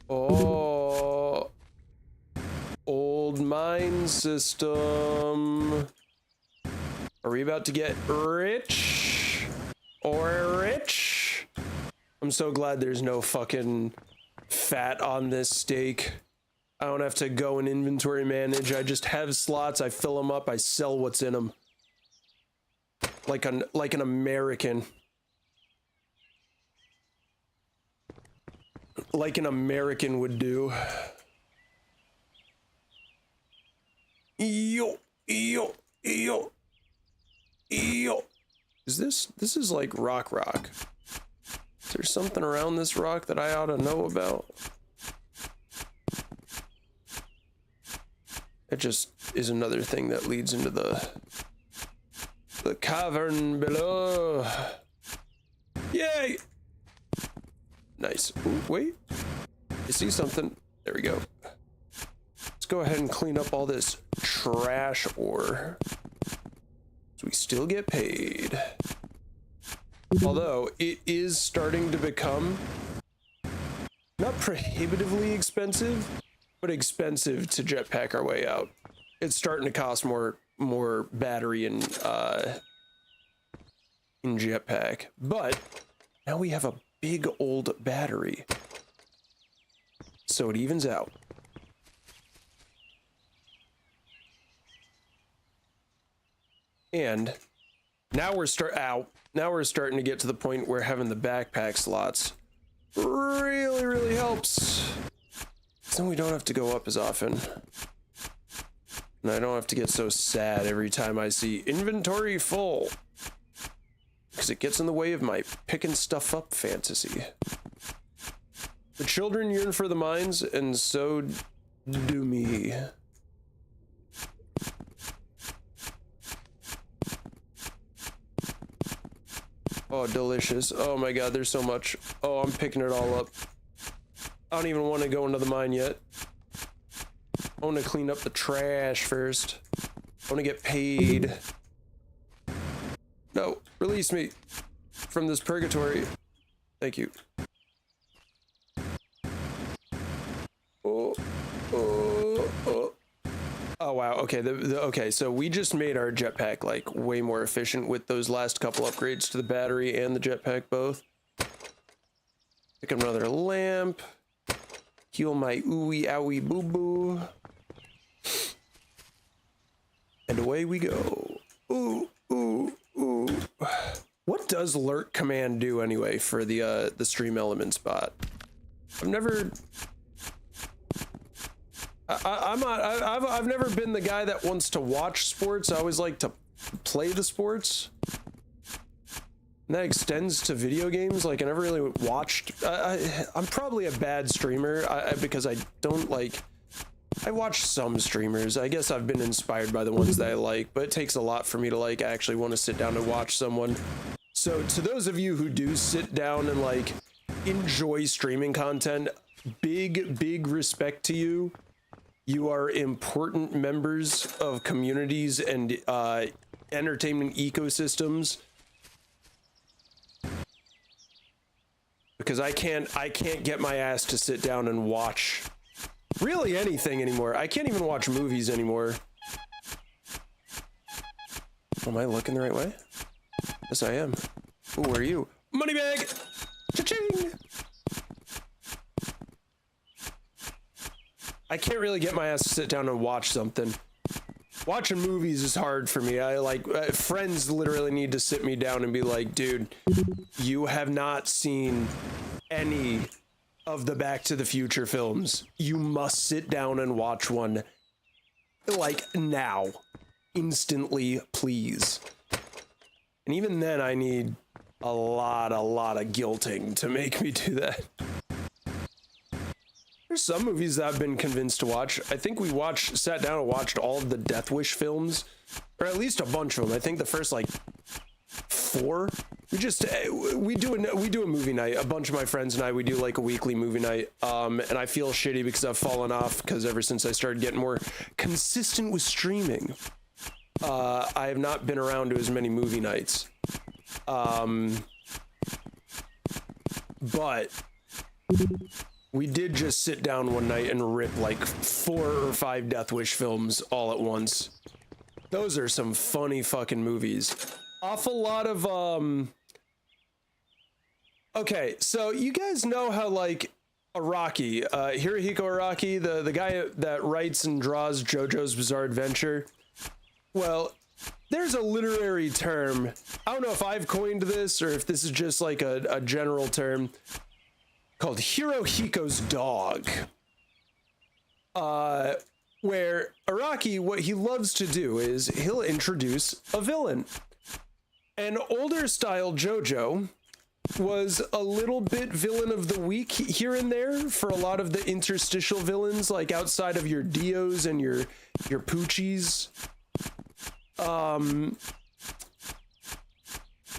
Oh, old mine system. Are we about to get rich? Or rich? I'm so glad there's no fucking fat on this steak. I don't have to go and inventory manage. I just have slots. I fill them up. I sell what's in them. Like an American. Like an American would do. Yo. Is this is like rock? Is there something around this rock that I ought to know about? It just is another thing that leads into the cavern below. Yay! Nice. Ooh, wait. I see something. There we go. Let's go ahead and clean up all this trash ore. So we still get paid. Although it is starting to become not prohibitively expensive, but expensive to jetpack our way out. It's starting to cost more battery in jetpack, but now we have a big old battery, so it evens out. And now we're starting to get to the point where having the backpack slots really helps. So then we don't have to go up as often. And I don't have to get so sad every time I see inventory full. Because it gets in the way of my picking stuff up fantasy. The children yearn for the mines, and so do me. Oh, delicious. Oh my god, there's so much. Oh, I'm picking it all up. I don't even want to go into the mine yet. I want to clean up the trash first. I want to get paid. No, release me from this purgatory. Thank you. Oh wow. Okay. Okay. So we just made our jetpack like way more efficient with those last couple upgrades to the battery and the jetpack both. Pick up another lamp. Heal my ooey owie boo boo. And away we go. Ooh. What does lurk command do anyway for the stream element spot? I've never. I've never been the guy that wants to watch sports. I always like to play the sports. And that extends to video games. Like, I never really watched. I'm probably a bad streamer because I don't like. I watch some streamers. I guess I've been inspired by the ones that I like, but it takes a lot for me to like actually want to sit down and watch someone. So to those of you who do sit down and like enjoy streaming content, big respect to you. You are important members of communities and entertainment ecosystems. Because I can't get my ass to sit down and watch really anything anymore. I can't even watch movies anymore. Am I looking the right way? Yes, I am. Who are you? Moneybag! Cha-ching! I can't really get my ass to sit down and watch something. Watching movies is hard for me. I like friends literally need to sit me down and be like, dude, you have not seen any of the Back to the Future films. You must sit down and watch one like now, instantly, please. And even then I need a lot of guilting to make me do that. There's some movies that I've been convinced to watch. I think we sat down and watched all of the Death Wish films, or at least a bunch of them. I think the first like 4. We do a movie night. A bunch of my friends and I, we do like a weekly movie night. And I feel shitty because I've fallen off because ever since I started getting more consistent with streaming, I have not been around to as many movie nights. But we did just sit down one night and rip like 4 or 5 Death Wish films all at once. Those are some funny fucking movies. Awful lot of, okay, so you guys know how like Araki, Hirohiko Araki, the guy that writes and draws JoJo's Bizarre Adventure? Well, there's a literary term. I don't know if I've coined this or if this is just like a general term called Hirohiko's dog. Where Araki, what he loves to do is he'll introduce a villain. And older style JoJo was a little bit villain of the week here and there for a lot of the interstitial villains, like outside of your Dios and your Poochies.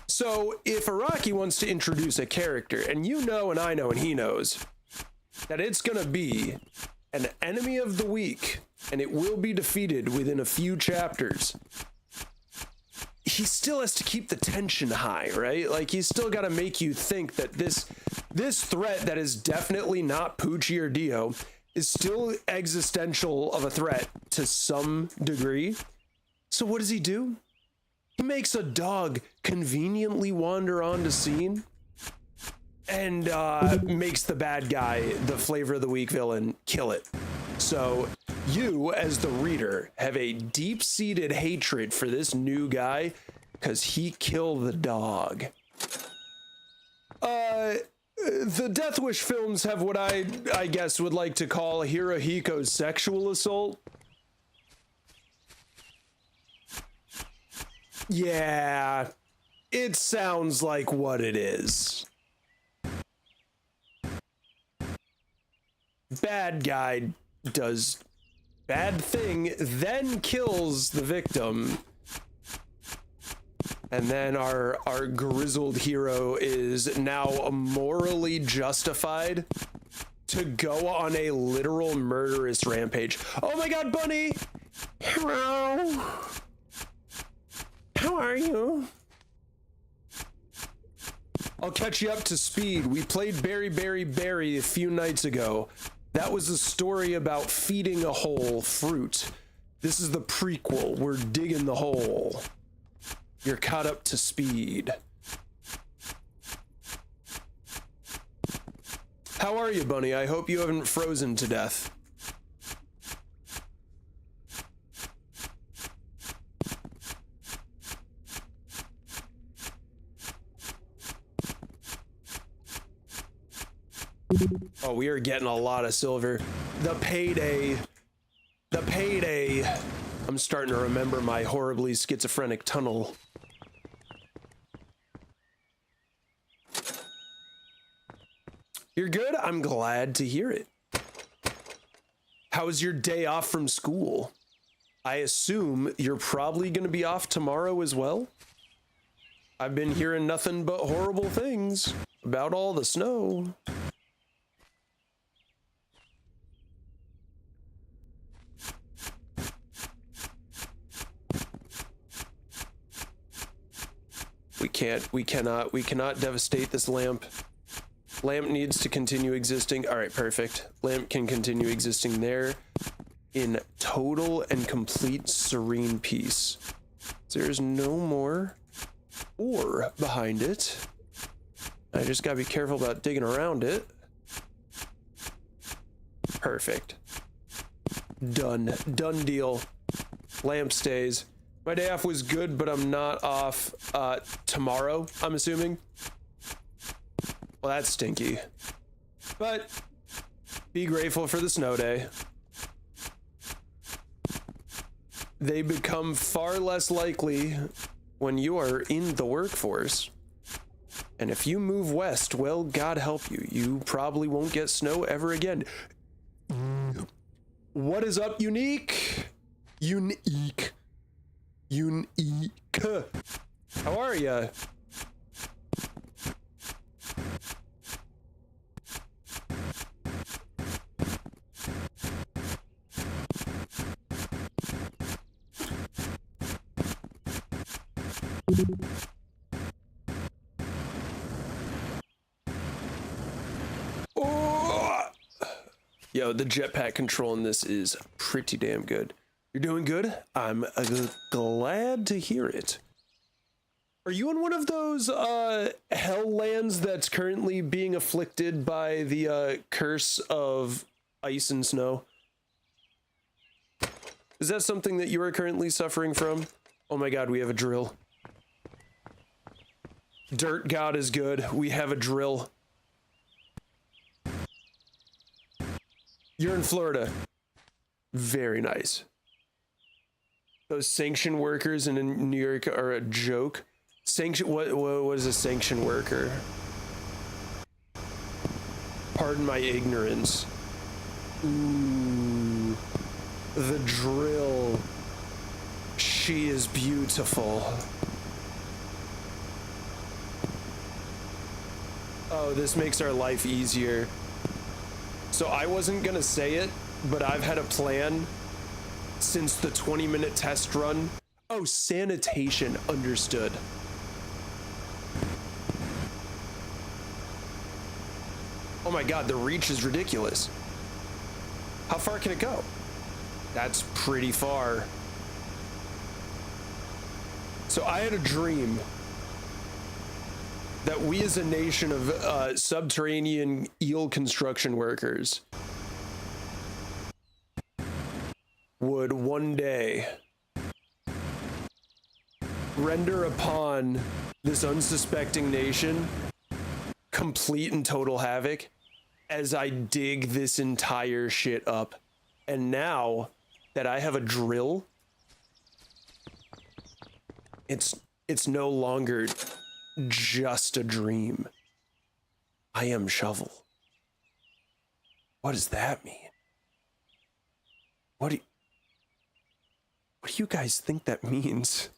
So if Araki wants to introduce a character, and you know and I know and he knows that it's gonna be an enemy of the week and it will be defeated within a few chapters, he still has to keep the tension high, right? Like he's still got to make you think that this threat that is definitely not Poochie or Dio is still existential of a threat to some degree. So what does he do? He makes a dog conveniently wander onto scene and makes the bad guy, the flavor of the week villain, kill it. So you, as the reader, have a deep-seated hatred for this new guy because he killed the dog. The Death Wish films have what I guess would like to call Hirohiko's sexual assault. Yeah, it sounds like what it is. Bad guy does bad thing, then kills the victim. And then our grizzled hero is now morally justified to go on a literal murderous rampage. Oh my god, Bunny! Hello! How are you? I'll catch you up to speed. We played Berry Berry Berry a few nights ago. That was a story about feeding a hole fruit. This is the prequel. We're digging the hole. You're caught up to speed. How are you, Bunny? I hope you haven't frozen to death. Oh, we are getting a lot of silver. The payday. I'm starting to remember my horribly schizophrenic tunnel. You're good? I'm glad to hear it. How was your day off from school? I assume you're probably going to be off tomorrow as well? I've been hearing nothing but horrible things about all the snow. We cannot devastate this lamp. Lamp needs to continue existing. All right, perfect. Lamp can continue existing there in total and complete serene peace. There's no more ore behind it. I just gotta be careful about digging around it. Perfect. Done deal. Lamp stays. My day off was good, but I'm not off tomorrow, I'm assuming. Well, that's stinky. But be grateful for the snow day. They become far less likely when you are in the workforce. And if you move west, well, God help you. You probably won't get snow ever again. What is up, Unique? Unique. How are ya? Oh! Yo, the jetpack control in this is pretty damn good. You're doing good? I'm glad to hear it. Are you in one of those hell lands that's currently being afflicted by the curse of ice and snow? Is that something that you are currently suffering from? Oh my god, we have a drill. Dirt God is good. We have a drill. You're in Florida. Very nice. Those sanction workers in New York are a joke. Sanction, what is a sanction worker? Pardon my ignorance. Ooh, the drill. She is beautiful. Oh, this makes our life easier. So I wasn't gonna say it, but I've had a plan since the 20-minute test run. Oh, sanitation, understood. Oh my god, the reach is ridiculous. How far can it go? That's pretty far. So I had a dream that we as a nation of subterranean eel construction workers would one day render upon this unsuspecting nation complete and total havoc as I dig this entire shit up. And now that I have a drill, it's no longer just a dream. I am Shovel. What does that mean? What do you guys think that means?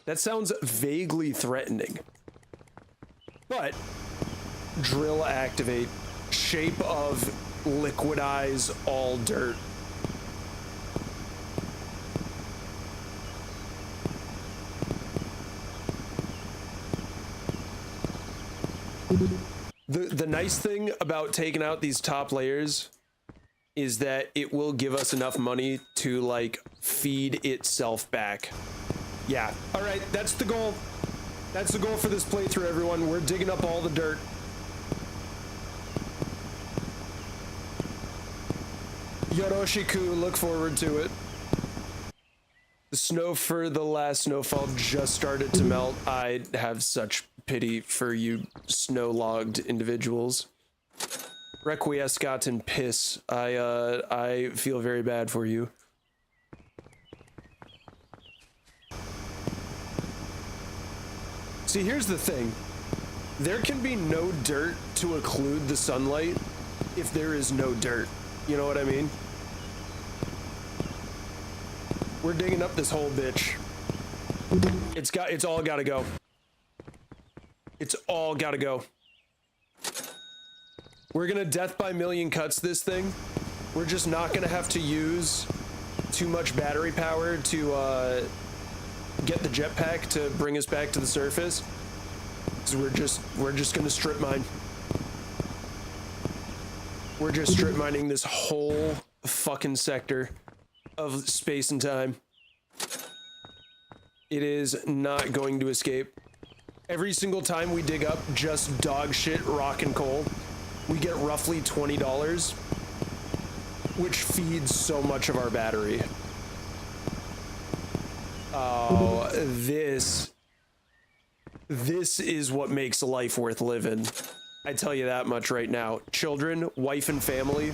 That sounds vaguely threatening. But drill activate, shape of liquidize all dirt. The nice thing about taking out these top layers is that it will give us enough money to like feed itself back. Yeah, all right, that's the goal. That's the goal for this playthrough, everyone. We're digging up all the dirt. Yoroshiku, look forward to it. The snow for the last snowfall just started to melt. I have such pity for you snow-logged individuals. Requiescat and piss. I feel very bad for you. See, here's the thing. There can be no dirt to occlude the sunlight if there is no dirt. You know what I mean? We're digging up this whole bitch. It's all gotta go. It's all gotta go. We're gonna death by million cuts this thing. We're just not gonna have to use too much battery power to get the jetpack to bring us back to the surface. So we're just gonna strip mine. We're just strip mining this whole fucking sector of space and time. It is not going to escape. Every single time we dig up just dog shit rock and coal, we get roughly $20, which feeds so much of our battery. Oh, this is what makes life worth living. I tell you that much right now. Children, wife and family,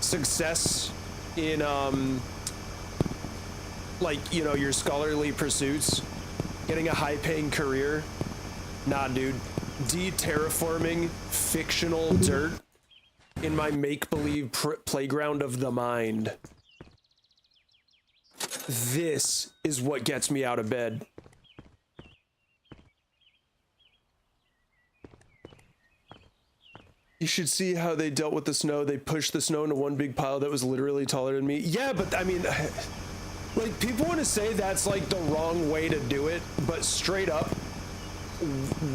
success in like, you know, your scholarly pursuits, getting a high-paying career. Nah, dude. De-terraforming fictional dirt in my make-believe playground of the mind. This is what gets me out of bed. You should see how they dealt with the snow. They pushed the snow into one big pile that was literally taller than me. Yeah, but I mean, like, people want to say that's like the wrong way to do it, but straight up,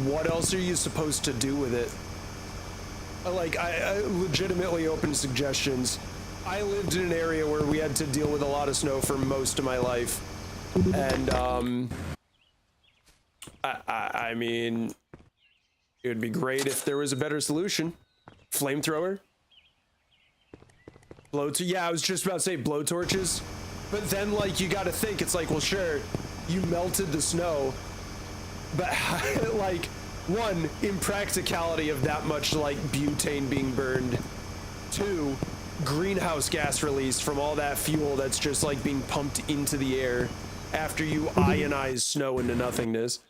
what else are you supposed to do with it? Like, I legitimately open suggestions. I lived in an area where we had to deal with a lot of snow for most of my life. And, I mean, it would be great if there was a better solution. Flamethrower? Yeah, I was just about to say blowtorches. But then, like, you gotta think, it's like, well, sure, you melted the snow, but, like, one, impracticality of that much, like, butane being burned. Two, greenhouse gas release from all that fuel that's just, like, being pumped into the air after you ionize snow into nothingness.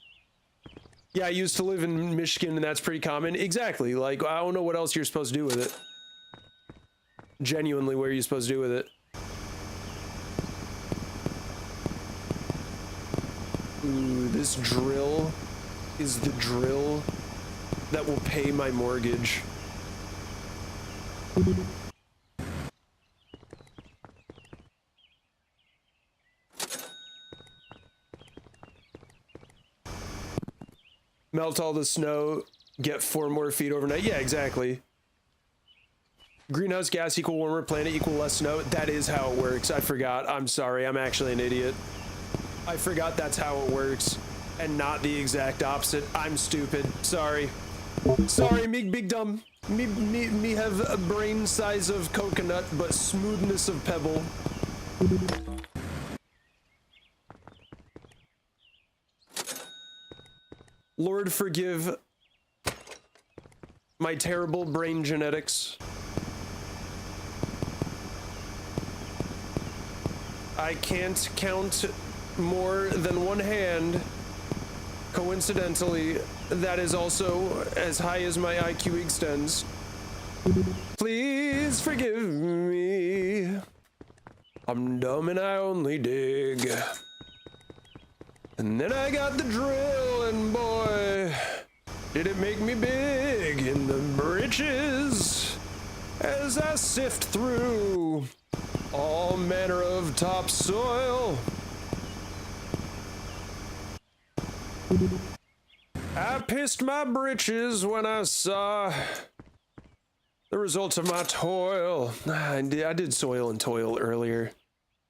Yeah, I used to live in Michigan, and that's pretty common. Exactly. Like, I don't know what else you're supposed to do with it. Genuinely, what are you supposed to do with it? Ooh, this drill is the drill that will pay my mortgage. Melt all the snow, get 4 more feet overnight. Yeah, exactly. Greenhouse gas equal warmer planet equal less snow. That is how it works. I forgot. I'm sorry. I'm actually an idiot. I forgot that's how it works and not the exact opposite. I'm stupid. Sorry. Sorry, me big dumb. Me have a brain size of coconut but smoothness of pebble. Lord forgive my terrible brain genetics. I can't count more than one hand. Coincidentally, that is also as high as my IQ extends. Please forgive me. I'm dumb and I only dig. And then I got the drill, and boy, did it make me big in the britches as I sift through all manner of topsoil. I pissed my britches when I saw the results of my toil. I did soil and toil earlier.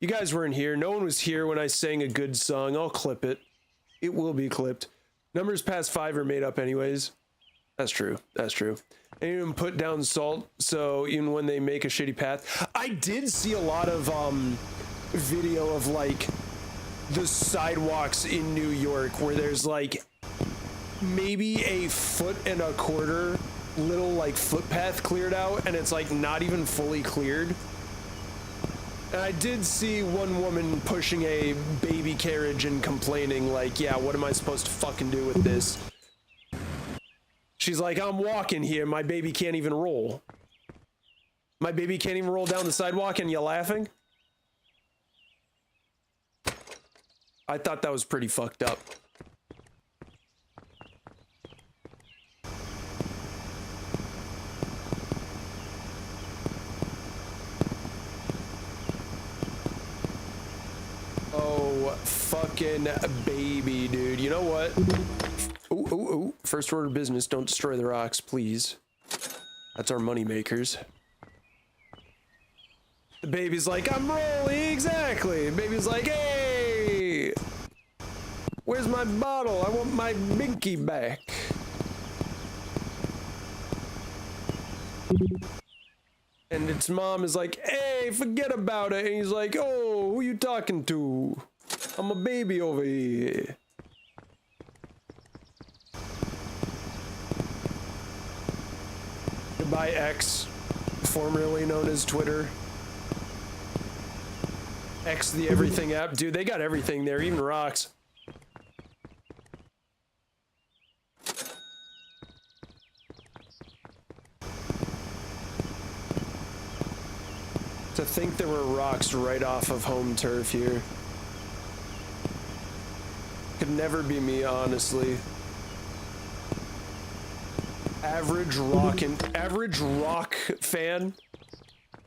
You guys weren't here. No one was here when I sang a good song. I'll clip it. It will be clipped. Numbers past 5 are made up anyways. That's true. That's true. And even put down salt, so even when they make a shitty path. I did see a lot of video of like the sidewalks in New York where there's like maybe a 1.25 foot little like footpath cleared out, and it's like not even fully cleared. And I did see one woman pushing a baby carriage and complaining like, yeah, what am I supposed to fucking do with this? She's like, I'm walking here. My baby can't even roll. My baby can't even roll down the sidewalk and you laughing? I thought that was pretty fucked up. Oh, fucking baby, dude. You know what? Ooh, ooh, ooh. First order of business, don't destroy the rocks, please. That's our money makers. The baby's like, I'm rolling, exactly. The baby's like, hey, where's my bottle? I want my binky back. And its mom is like, hey, forget about it. And he's like, oh, who you talking to? I'm a baby over here. Goodbye, X, formerly known as Twitter. X the everything app. Dude, they got everything there, even rocks. To think there were rocks right off of home turf here. Could never be me, honestly. Average rock fan,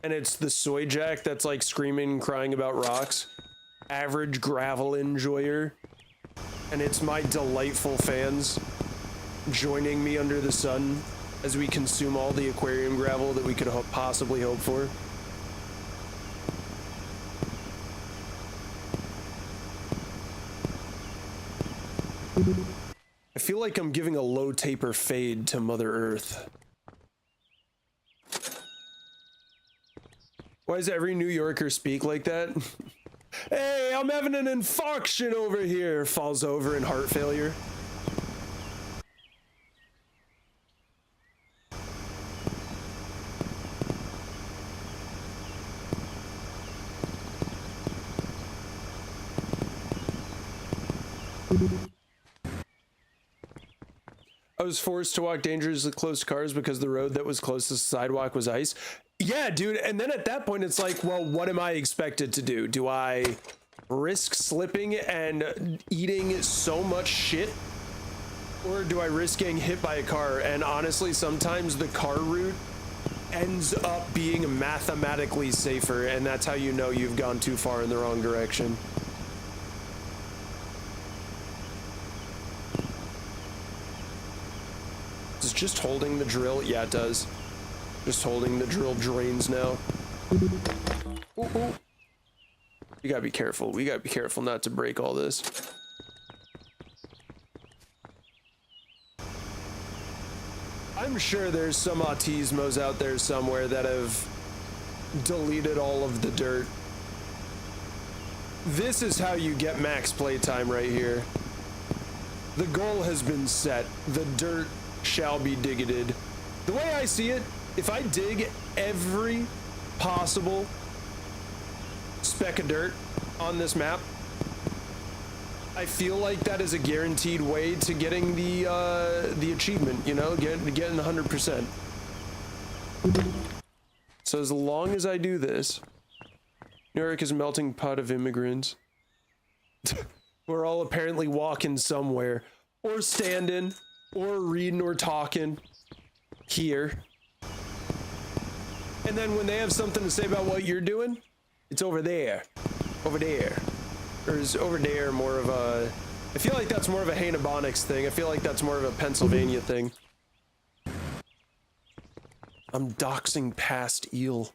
and it's the soy jack that's like screaming and crying about rocks. Average gravel enjoyer, and it's my delightful fans joining me under the sun as we consume all the aquarium gravel that we could possibly hope for. I feel like I'm giving a low taper fade to Mother Earth. Why does every New Yorker speak like that? Hey, I'm having an infarction over here. Falls over in heart failure. I was forced to walk dangerously close to cars because the road that was closest to the sidewalk was ice. Yeah, dude, and then at that point it's like, well, what am I expected to do? Do I risk slipping and eating so much shit? Or do I risk getting hit by a car? And honestly, sometimes the car route ends up being mathematically safer, and that's how you know you've gone too far in the wrong direction. Does just holding the drill? Yeah, it does. Just holding the drill drains now. Ooh, ooh. You gotta be careful. We gotta be careful not to break all this. I'm sure there's some autismos out there somewhere that have deleted all of the dirt. This is how you get max playtime right here. The goal has been set. The dirt shall be digged. The way I see it, if I dig every possible speck of dirt on this map, I feel like that is a guaranteed way to getting the achievement, you know, getting 100%. So as long as I do this, New York is a melting pot of immigrants. We're all apparently walking somewhere, or standing, or reading or talking here. And then when they have something to say about what you're doing, it's over there. Over there. Or is over there more of a... I feel like that's more of a Hanabonics thing. I feel like that's more of a Pennsylvania thing. I'm doxing past eel.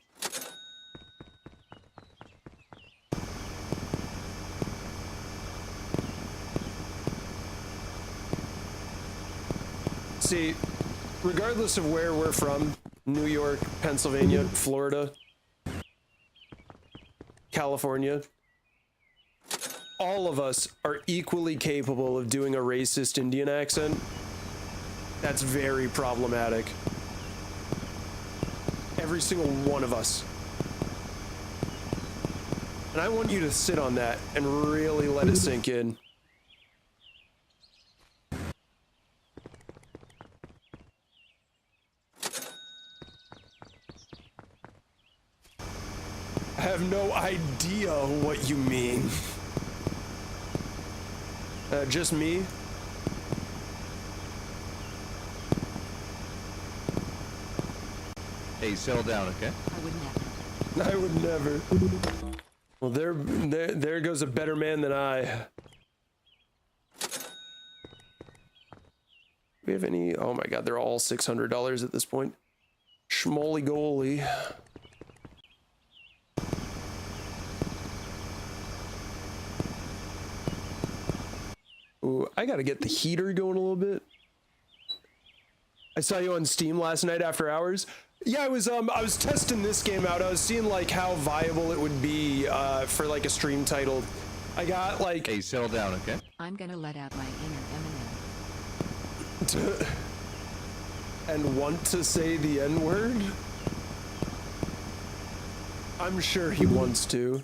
See, regardless of where we're from, New York, Pennsylvania, Florida, California, all of us are equally capable of doing a racist Indian accent. That's very problematic. Every single one of us. And I want you to sit on that and really let it sink in. have no idea what you mean. Just me? Hey, settle down, okay? I would never. I would never. Well, there goes a better man than I. We have any? Oh my God, they're all $600 at this point. Schmoly goalie. Ooh, I gotta get the heater going a little bit. I saw you on Steam last night after hours. Yeah, I was testing this game out. I was seeing like how viable it would be for like a stream title. I got like. Hey, settle down, okay? I'm gonna let out my inner Eminem. And want to say the N-word? I'm sure he wants to.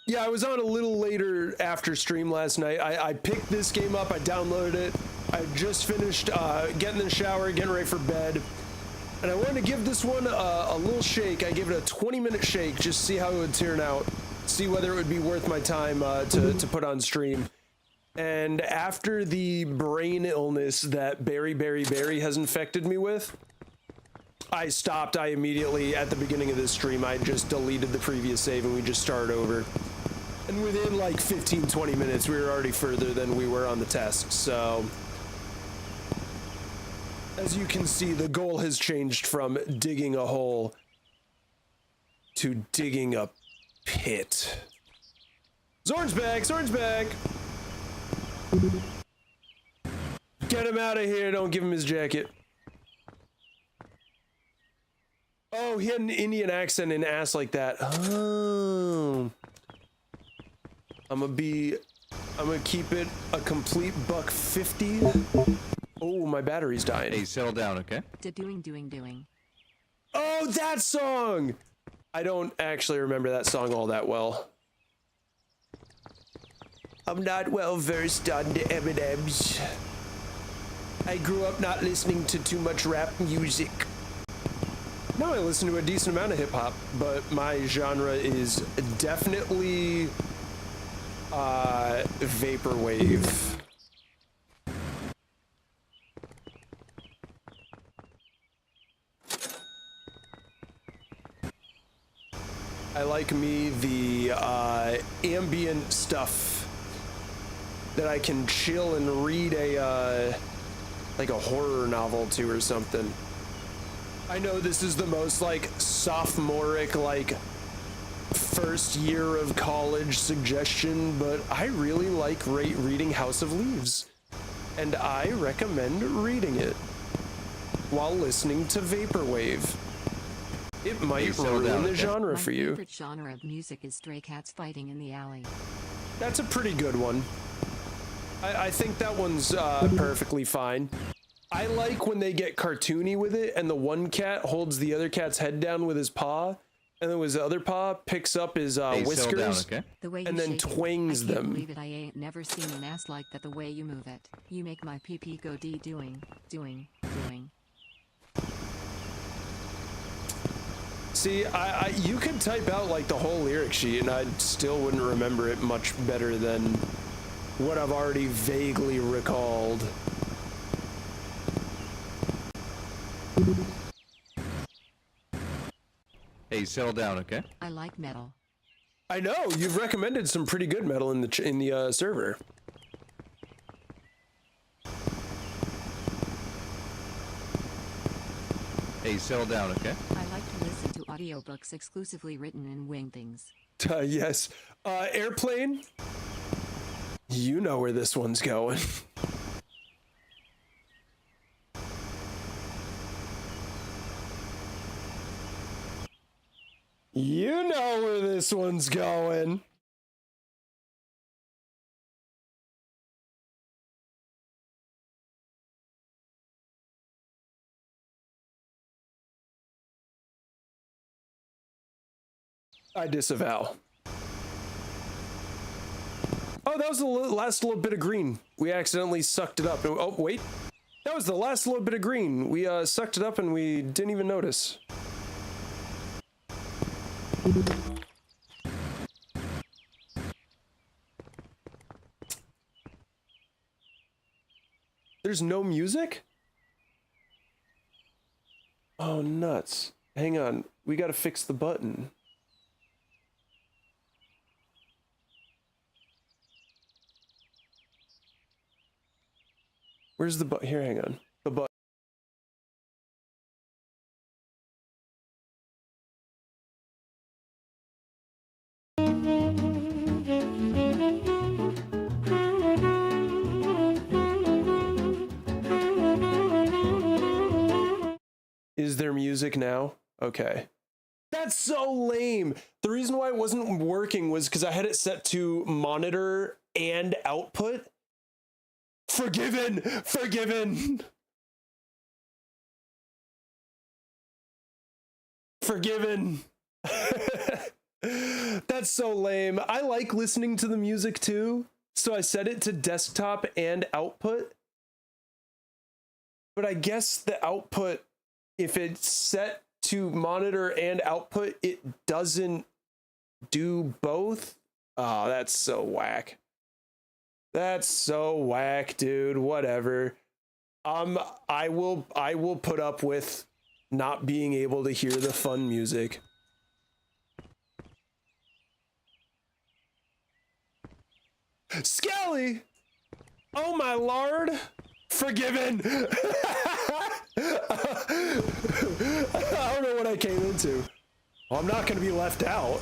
Yeah, I was on a little later after stream last night. I picked this game up, I downloaded it. I just finished getting in the shower, getting ready for bed. And I wanted to give this one a little shake. I gave it a 20-minute shake, just to see how it would turn out. See whether it would be worth my time to put on stream. And after the brain illness that Barry has infected me with, I stopped. I immediately, at the beginning of this stream, I just deleted the previous save and we just started over. And within like 15-20 minutes, we were already further than we were on the test. So, as you can see, the goal has changed from digging a hole to digging a pit. Zorn's back! Zorn's back! Get him out of here, don't give him his jacket. Oh, he had an Indian accent and ass like that. Oh. I'm gonna keep it a complete $150. Oh, my battery's dying. Hey, settle down, okay? Doing. Oh, that song! I don't actually remember that song all that well. I'm not well versed on the Eminems. I grew up not listening to too much rap music. No, I listen to a decent amount of hip-hop, but my genre is definitely vaporwave. I like me the ambient stuff that I can chill and read a like a horror novel to or something. I know this is the most like sophomoric, like first year of college suggestion, but I really like reading House of Leaves, and I recommend reading it while listening to vaporwave. It might ruin the genre for you. My favorite genre of music is stray cats fighting in the alley. That's a pretty good one. I think that one's perfectly fine. I like when they get cartoony with it and the one cat holds the other cat's head down with his paw, and then his other paw picks up his whiskers The way and you then shake it, twangs I can't them. believe it. I ain't never seen an ass like that. The way you move it, you make my pee go doing. See, you could type out like the whole lyric sheet and I still wouldn't remember it much better than what I've already vaguely recalled. Hey, settle down, okay? I like metal. I know, you've recommended some pretty good metal in the server. Hey, settle down, okay? I like to listen to audiobooks exclusively written in Wingthings. Yes. Airplane? You know where this one's going. You know where this one's going. I disavow. Oh, that was the last little bit of green. We accidentally sucked it up. Oh, wait. That was the last little bit of green. We sucked it up and we didn't even notice. There's no music? Oh, nuts. Hang on. We gotta fix the button. Where's the button? Here, hang on. The button. Is there music now? Okay. That's so lame. The reason why it wasn't working was because I had it set to monitor and output. Forgiven! Forgiven! Forgiven! That's so lame. I like listening to the music too, so I set it to desktop and output. But I guess the output, if it's set to monitor and output, it doesn't do both. Oh, that's so whack. That's so whack, dude. Whatever. I will put up with not being able to hear the fun music. Skelly! Oh my lord! Forgiven! I don't know what I came into. Well, I'm not gonna be left out.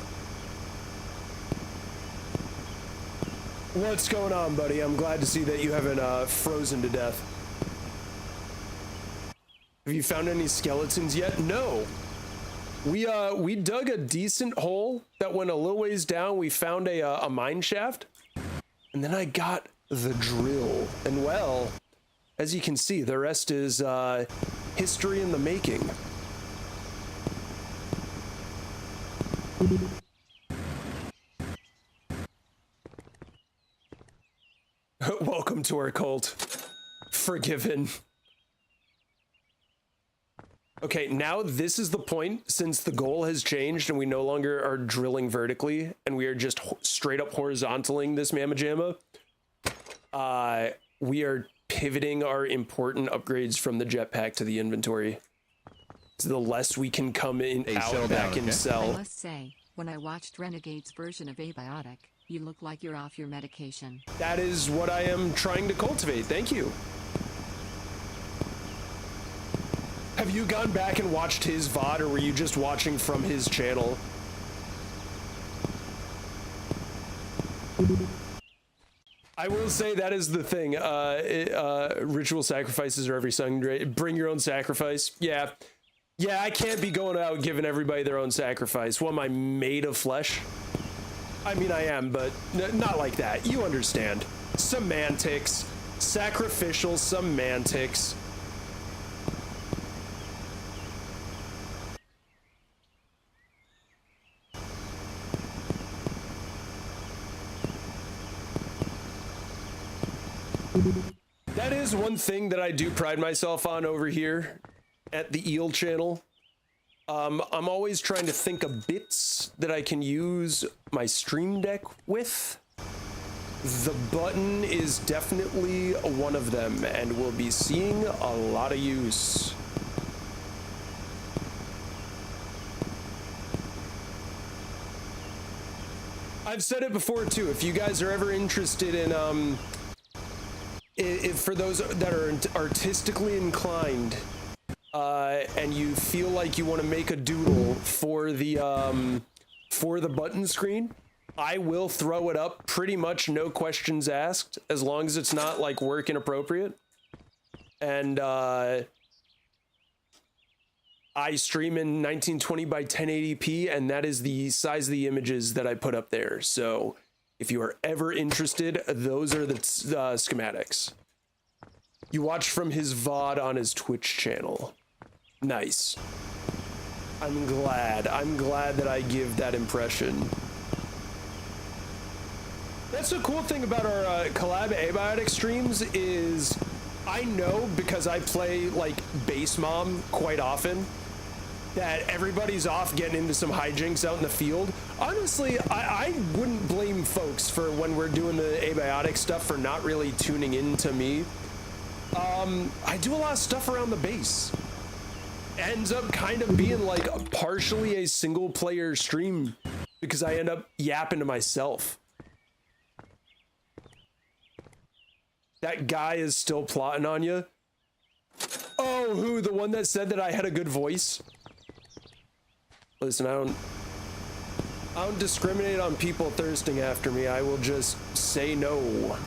What's going on, buddy? I'm glad to see that you haven't frozen to death. Have you found any skeletons yet? No. We dug a decent hole that went a little ways down. We found a mine shaft. And then I got the drill. And well, as you can see, the rest is history in the making. Welcome to our cult. Forgiven. Okay, now this is the point, since the goal has changed and we no longer are drilling vertically and we are just straight up horizontaling this mamma jamma. We are pivoting our important upgrades from the jetpack to the inventory. So the less we can come in, out, back, and sell. I must say, when I watched Renegade's version of Abiotic, you look like you're off your medication. That is what I am trying to cultivate. Thank you. Have you gone back and watched his VOD, or were you just watching from his channel? I will say that is the thing. Ritual sacrifices are every Sunday. Bring your own sacrifice. Yeah. Yeah, I can't be going out giving everybody their own sacrifice. What, am I made of flesh? I mean, I am, but not like that. You understand. Semantics. Sacrificial semantics. That is one thing that I do pride myself on over here at the Eel channel. I'm always trying to think of bits that I can use my Stream Deck with. The button is definitely one of them, and we'll be seeing a lot of use. I've said it before too, if you guys are ever interested in if for those that are artistically inclined, and you feel like you want to make a doodle for the button screen, I will throw it up pretty much no questions asked, as long as it's not like work inappropriate. And I stream in 1920 by 1080p, and that is the size of the images that I put up there. So if you are ever interested, those are the schematics. You watch from his VOD on his Twitch channel. Nice. I'm glad that I give that impression. That's the cool thing about our collab Abiotic streams is I know because I play like Base Mom quite often that everybody's off getting into some hijinks out in the field. Honestly, I wouldn't blame folks for when we're doing the abiotic stuff for not really tuning in to me. I do a lot of stuff around the base. Ends up kind of being like partially a single player stream because I end up yapping to myself. That guy is still plotting on you. Oh, who? The one that said that I had a good voice? Listen, I don't discriminate on people thirsting after me. I will just say no.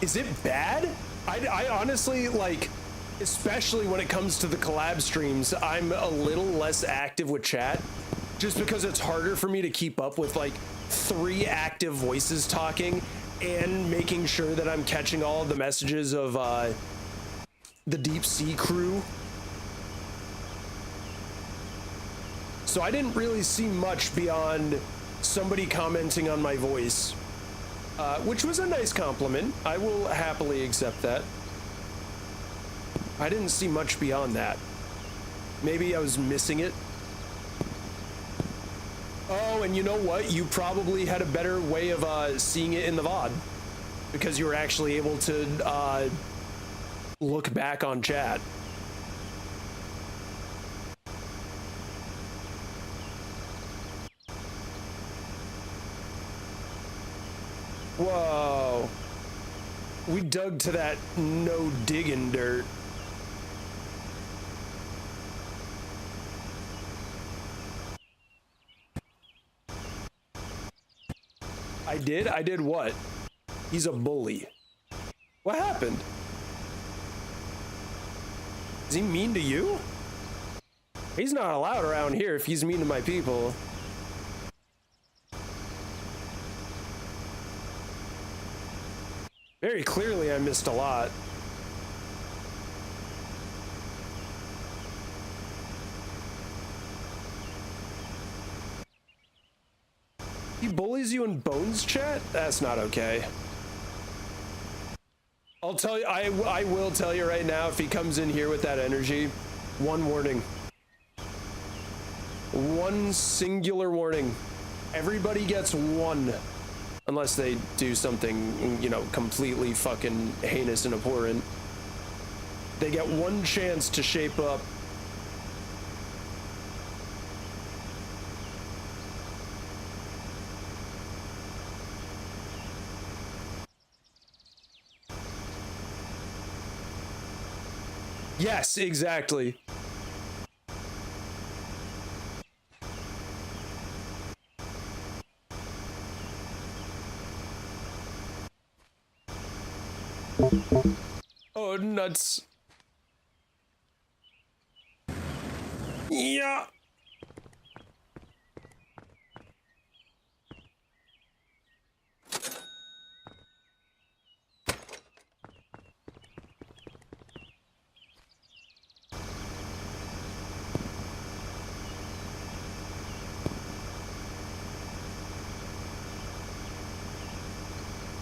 Is it bad? I honestly, like, especially when it comes to the collab streams, I'm a little less active with chat just because it's harder for me to keep up with like 3 active voices talking and making sure that I'm catching all of the messages of the Deep Sea crew. So I didn't really see much beyond somebody commenting on my voice, which was a nice compliment. I will happily accept that. I didn't see much beyond that. Maybe I was missing it. Oh, and you know what? You probably had a better way of seeing it in the VOD because you were actually able to look back on chat. Whoa. We dug to that no digging dirt. I did? I did what? He's a bully. What happened? Is he mean to you? He's not allowed around here if he's mean to my people. Very clearly I missed a lot. He bullies you in Bones chat? That's not okay. I'll tell you, I will tell you right now, if he comes in here with that energy, one warning. One singular warning. Everybody gets one. Unless they do something, you know, completely fucking heinous and abhorrent. They get one chance to shape up. Yes, exactly. Oh, nuts. Yeah.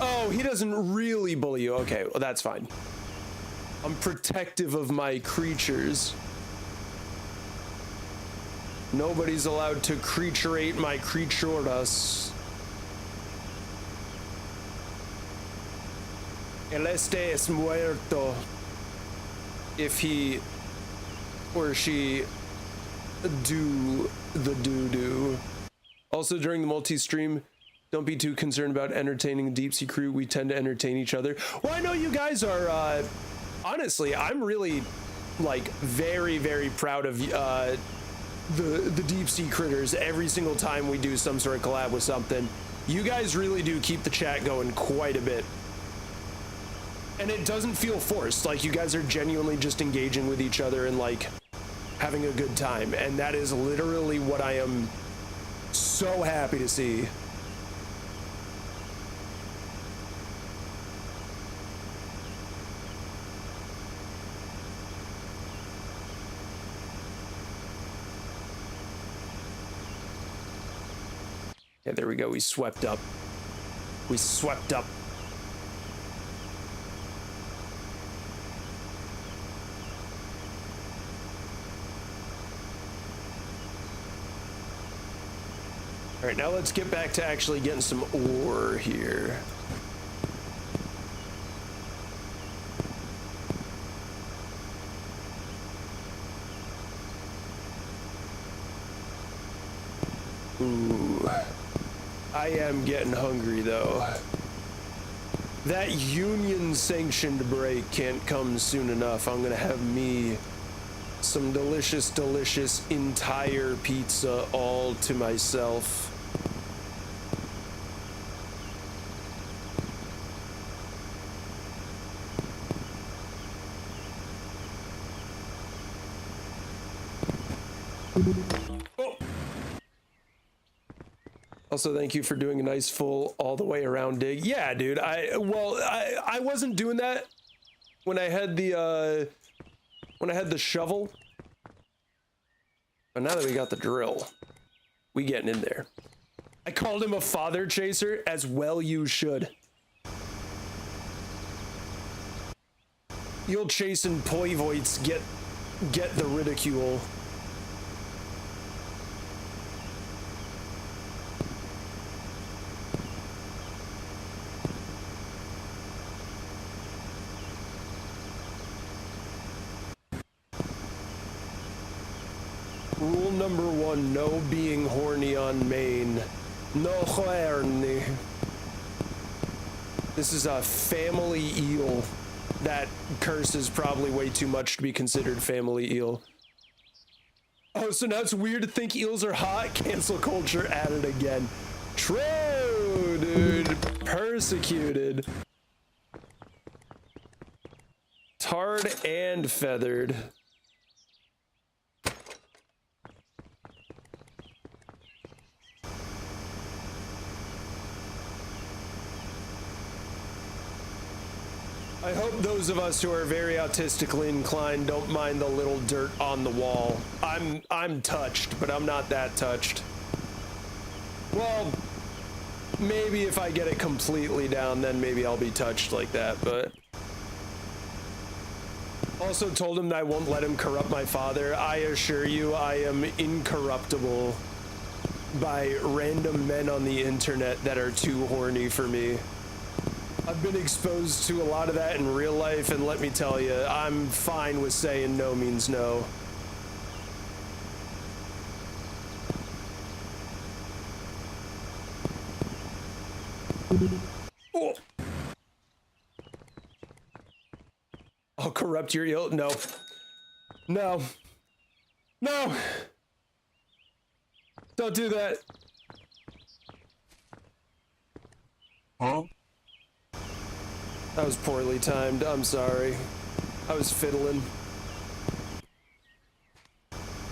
Oh, he doesn't really bully you. Okay, well, that's fine. I'm protective of my creatures. Nobody's allowed to creaturate my creaturas. El este es muerto. If he or she do the doo-doo. Also, during the multi-stream, don't be too concerned about entertaining the Deep Sea crew. We tend to entertain each other. Well, I know you guys are, honestly, I'm really, like, very, very proud of the Deep Sea critters. Every single time we do some sort of collab with something, you guys really do keep the chat going quite a bit. And it doesn't feel forced. Like, you guys are genuinely just engaging with each other and, like, having a good time. And that is literally what I am so happy to see. Yeah, there we go. We swept up. We swept up. All right, now let's get back to actually getting some ore here. Ooh, I am getting hungry though. That union sanctioned break can't come soon enough. I'm gonna have me some delicious, delicious entire pizza all to myself. Oh. Also, thank you for doing a nice full all the way around dig. Yeah, dude. I wasn't doing that when I had the shovel. But now that we got the drill, we getting in there. I called him a father chaser, as well you should. You'll chasing Poivoits get the ridicule. Rule number 1, no being horny on main. No horny. This is a family eel. That curse is probably way too much to be considered family eel. Oh, so now it's weird to think eels are hot? Cancel culture added again. True, dude. Persecuted. Tarred and feathered. I hope those of us who are very autistically inclined don't mind the little dirt on the wall. I'm touched, but I'm not that touched. Well, maybe if I get it completely down, then maybe I'll be touched like that, but... Also told him that I won't let him corrupt my father. I assure you, I am incorruptible by random men on the internet that are too horny for me. I've been exposed to a lot of that in real life, and let me tell you, I'm fine with saying no means no. Oh. I'll corrupt your eel. No. No. No. Don't do that. Huh? That was poorly timed. I'm sorry. I was fiddling.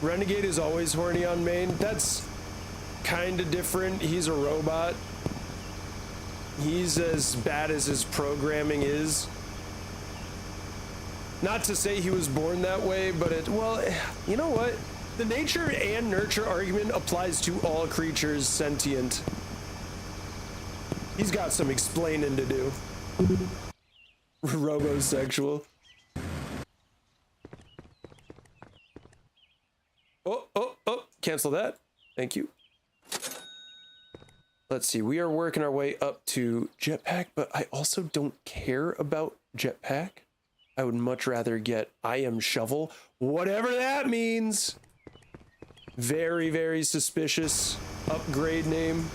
Renegade is always horny on main. That's kind of different. He's a robot. He's as bad as his programming is. Not to say he was born that way, but well, you know what? The nature and nurture argument applies to all creatures sentient. He's got some explaining to do. Robosexual. Oh, cancel that. Thank you. Let's see, we are working our way up to jetpack, but I also don't care about jetpack. I would much rather get I am shovel, whatever that means. Very, very suspicious upgrade name.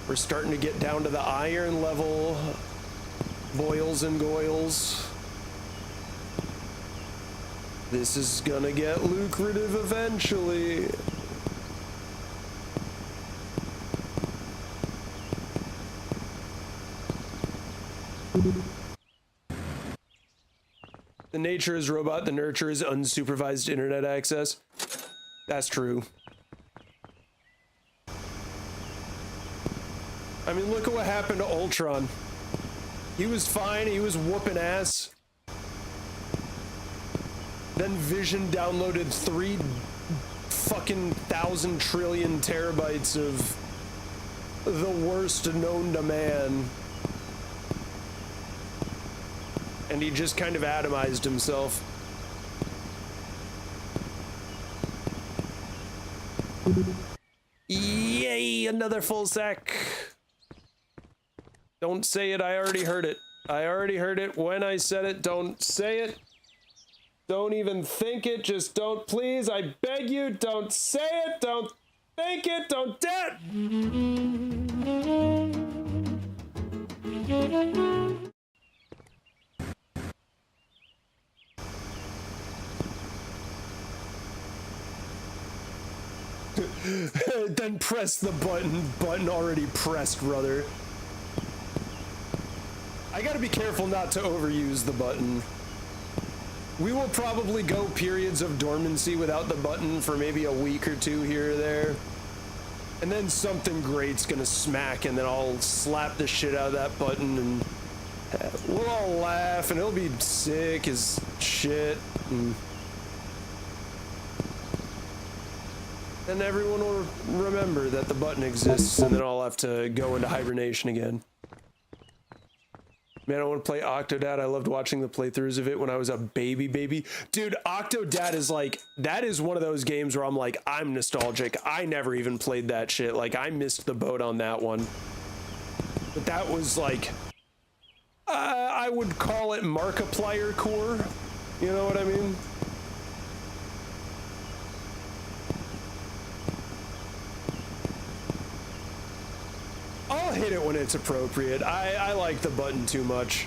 We're starting to get down to the iron level. Boils and goils. This is gonna get lucrative eventually. The nature is robot, the nurture is unsupervised internet access. That's true. I mean, look at what happened to Ultron. He was fine, he was whooping ass. Then Vision downloaded 3 fucking 1,000 trillion terabytes of the worst known to man. And he just kind of atomized himself. Yay, another full sec. Don't say it, I already heard it. I already heard it when I said it. Don't say it. Don't even think it. Just don't, please. I beg you. Don't say it. Don't think it. Don't dare. Then press the button. Button already pressed, brother. I gotta be careful not to overuse the button. We will probably go periods of dormancy without the button for maybe a week or two here or there. And then something great's gonna smack, and then I'll slap the shit out of that button, and we'll all laugh, and it'll be sick as shit. And everyone will remember that the button exists, and then I'll have to go into hibernation again. Man, I want to play Octodad. I loved watching the playthroughs of it when I was a baby. Dude, Octodad is like, that is one of those games where I'm like, I'm nostalgic. I never even played that shit. Like, I missed the boat on that one. But that was like, I would call it Markiplier core. You know what I mean? I'll hit it when it's appropriate. I like the button too much.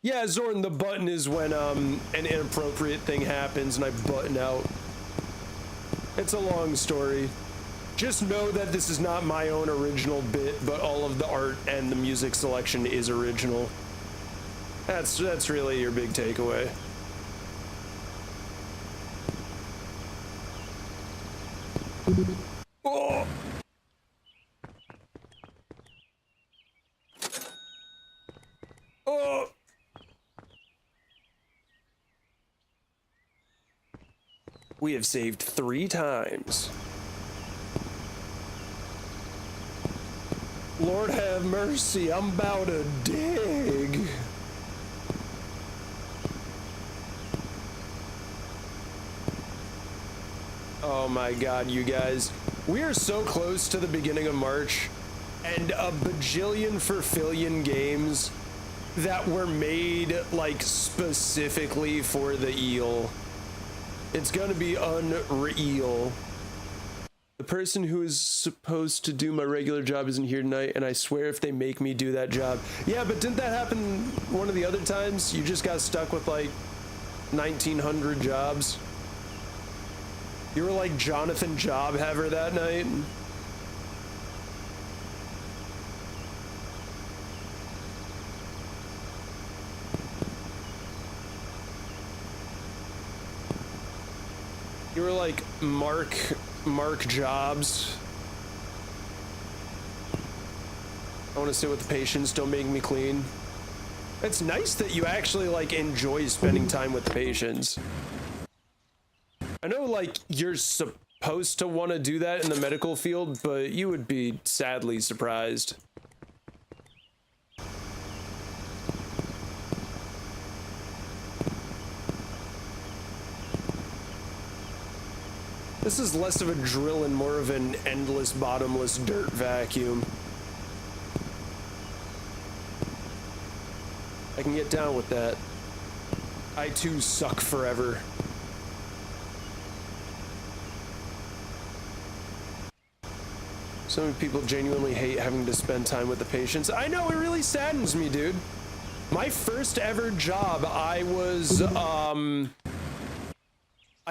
Yeah, Zorn, the button is when an inappropriate thing happens and I button out. It's a long story. Just know that this is not my own original bit, but all of the art and the music selection is original. That's really your big takeaway. Oh. Oh. We have saved 3 times. Lord have mercy, I'm about to dig. Oh my god, you guys. We are so close to the beginning of March, and a bajillion fulfillion games that were made, like, specifically for the eel. It's gonna be unreal. The person who is supposed to do my regular job isn't here tonight, and I swear if they make me do that job. Yeah, but didn't that happen one of the other times? You just got stuck with, like, 1,900 jobs? You were like Jonathan Jobhaver that night? You were like Mark Jobs. I want to sit with the patients, don't make me clean. It's nice that you actually like enjoy spending time with the patients. I know, like, you're supposed to want to do that in the medical field, but you would be sadly surprised. This is less of a drill and more of an endless, bottomless dirt vacuum. I can get down with that. I too suck forever. So many people genuinely hate having to spend time with the patients. I know, it really saddens me, dude. My first ever job, I was, I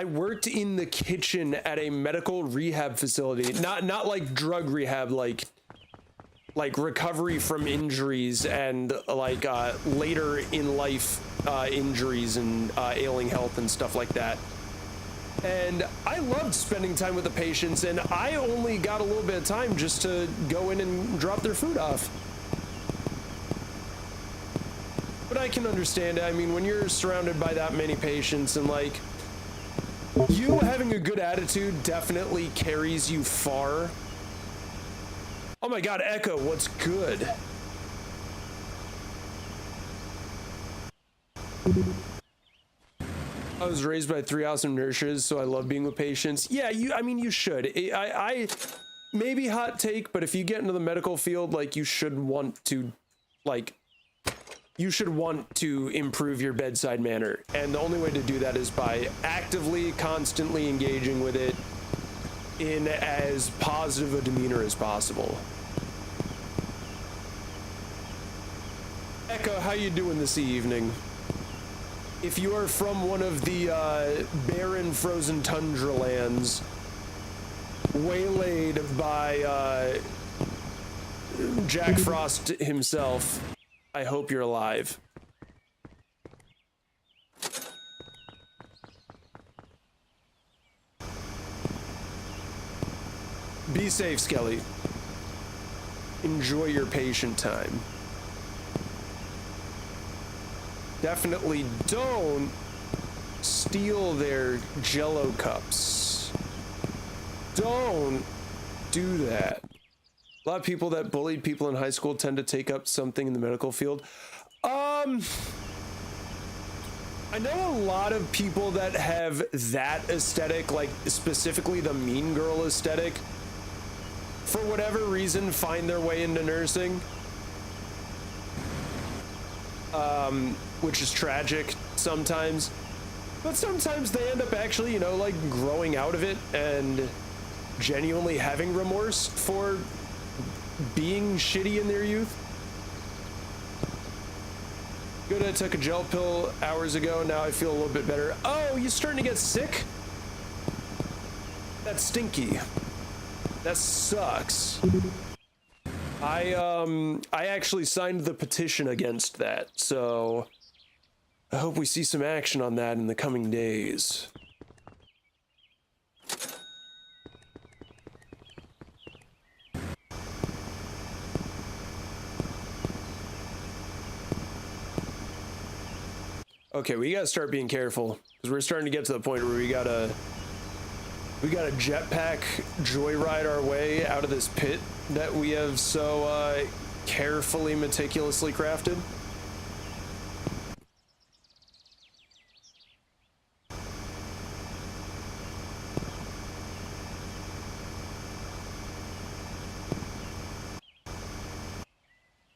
worked in the kitchen at a medical rehab facility. Not like drug rehab, like recovery from injuries and like later in life injuries and ailing health and stuff like that. And I loved spending time with the patients, and I only got a little bit of time just to go in and drop their food off. But I can understand it. I mean, when you're surrounded by that many patients and like, you having a good attitude definitely carries you far. Oh my god, Echo, what's good? I was raised by 3 awesome nurses, so I love being with patients. Yeah, I mean, you should. I maybe hot take, but if you get into the medical field, like, you should want to improve your bedside manner. And the only way to do that is by actively, constantly engaging with it in as positive a demeanor as possible. Echo, how you doing this evening? If you are from one of the barren frozen tundra lands, waylaid by Jack Frost himself, I hope you're alive. Be safe, Skelly. Enjoy your patient time. Definitely don't steal their Jello cups. Don't do that. A lot of people that bullied people in high school tend to take up something in the medical field. I know a lot of people that have that aesthetic, like specifically the mean girl aesthetic, for whatever reason find their way into nursing. Which is tragic sometimes, but sometimes they end up actually, you know, like growing out of it and genuinely having remorse for being shitty in their youth. Good, I took a gel pill hours ago. Now I feel a little bit better. Oh, you starting to get sick? That's stinky. That sucks. I actually signed the petition against that, so I hope we see some action on that in the coming days. Okay, we gotta start being careful, because we're starting to get to the point where we gotta jetpack joyride our way out of this pit that we have so carefully, meticulously crafted.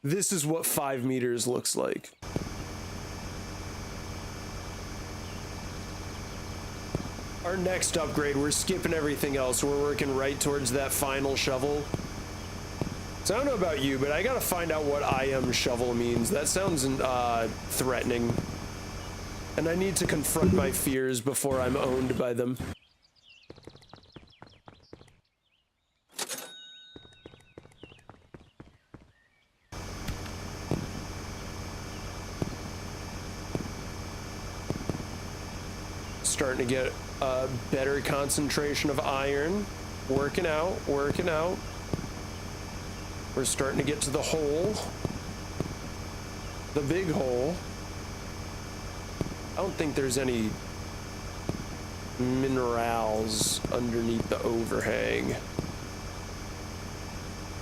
This is what 5 meters looks like. Our next upgrade, we're skipping everything else. We're working right towards that final shovel. So I don't know about you, but I gotta find out what I am shovel means. That sounds threatening. And I need to confront my fears before I'm owned by them. Starting to get a better concentration of iron. Working out, working out. We're starting to get to the hole. The big hole. I don't think there's any minerals underneath the overhang.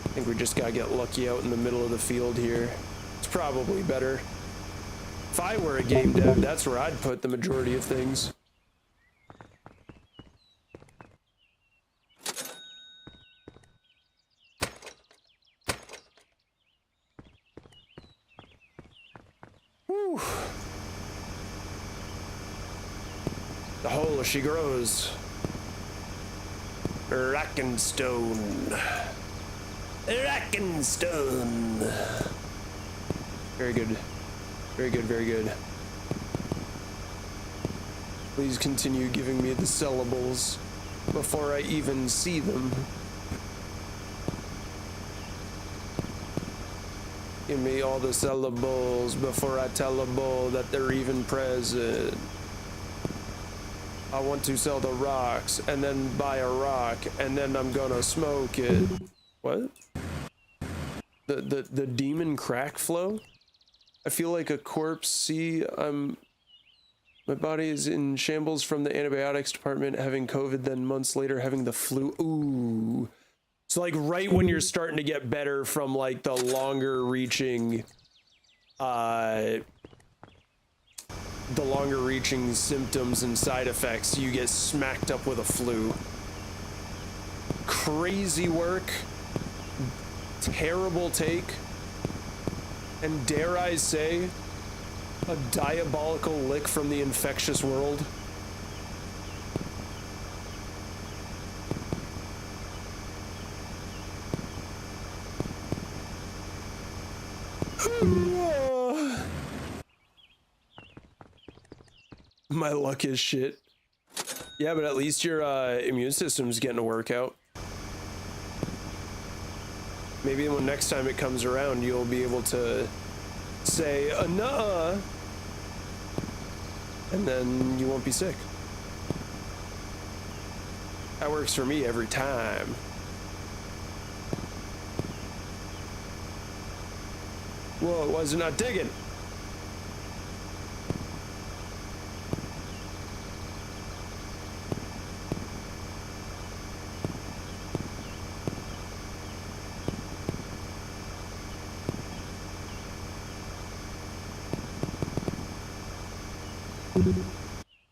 I think we just gotta get lucky out in the middle of the field here. It's probably better. If I were a game dev, that's where I'd put the majority of things. Whew. The hole she grows. Rackenstone. Rackenstone. Very good. Very good, very good. Please continue giving me the syllables before I even see them. Give me all the syllables before I tell a bull that they're even present. I want to sell the rocks and then buy a rock and then I'm gonna smoke it. What? The demon crack flow? I feel like a corpse. See, my body is in shambles from the antibiotics department, having COVID, then months later having the flu. Ooh. So like right when you're starting to get better from like the longer reaching the longer reaching symptoms and side effects, you get smacked up with a flu. Crazy work, terrible take, and dare I say, a diabolical lick from the infectious world. My luck is shit. Yeah, but at least your immune system's getting a workout. Maybe when next time it comes around, you'll be able to say, nuh-uh, and then you won't be sick. That works for me every time. Whoa, was it not digging?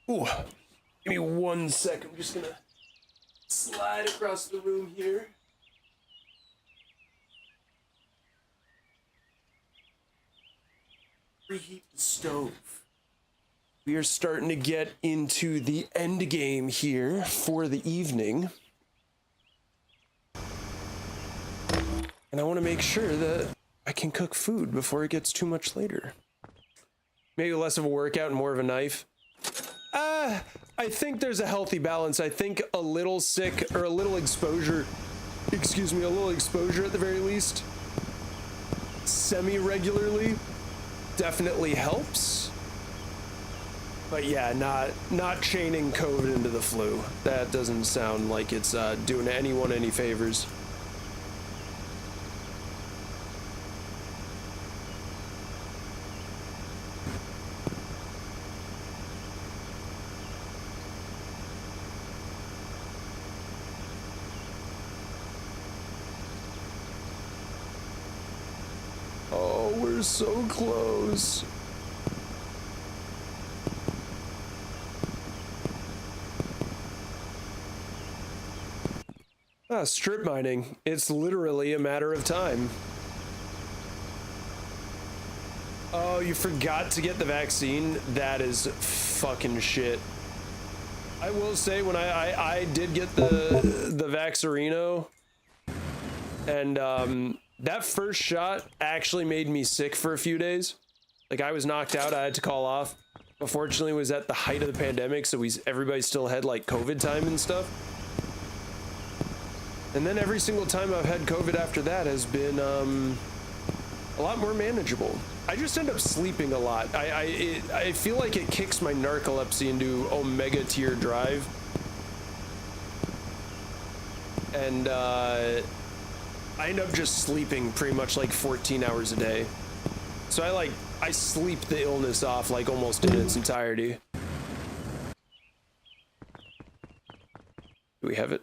Ooh, give me 1 sec. I'm just gonna slide across the room here. Reheat the stove. We are starting to get into the end game here for the evening. And I want to make sure that I can cook food before it gets too much later. Maybe less of a workout and more of a knife. I think there's a healthy balance. I think a little sick or a little exposure, excuse me, a little exposure at the very least, semi-regularly, definitely helps. But yeah, not chaining COVID into the flu. That doesn't sound like it's doing anyone any favors. Oh, we're so close. Strip mining. It's literally a matter of time. Oh, you forgot to get the vaccine? That is fucking shit. I will say, when I did get the Vaxxerino, and that first shot actually made me sick for a few days. Like, I was knocked out, I had to call off. Unfortunately, it was at the height of the pandemic, so everybody still had like COVID time and stuff. And then every single time I've had COVID after that has been a lot more manageable. I just end up sleeping a lot. I feel like it kicks my narcolepsy into Omega tier drive. And I end up just sleeping pretty much like 14 hours a day. So I sleep the illness off like almost in its entirety. Do we have it?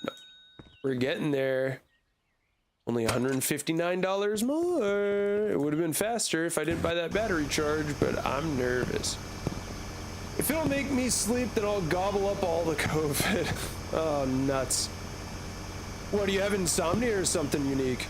No. We're getting there. Only $159 more. It would have been faster if I didn't buy that battery charge, but I'm nervous. If it'll make me sleep, then I'll gobble up all the COVID. Oh, nuts. What, do you have insomnia or something unique?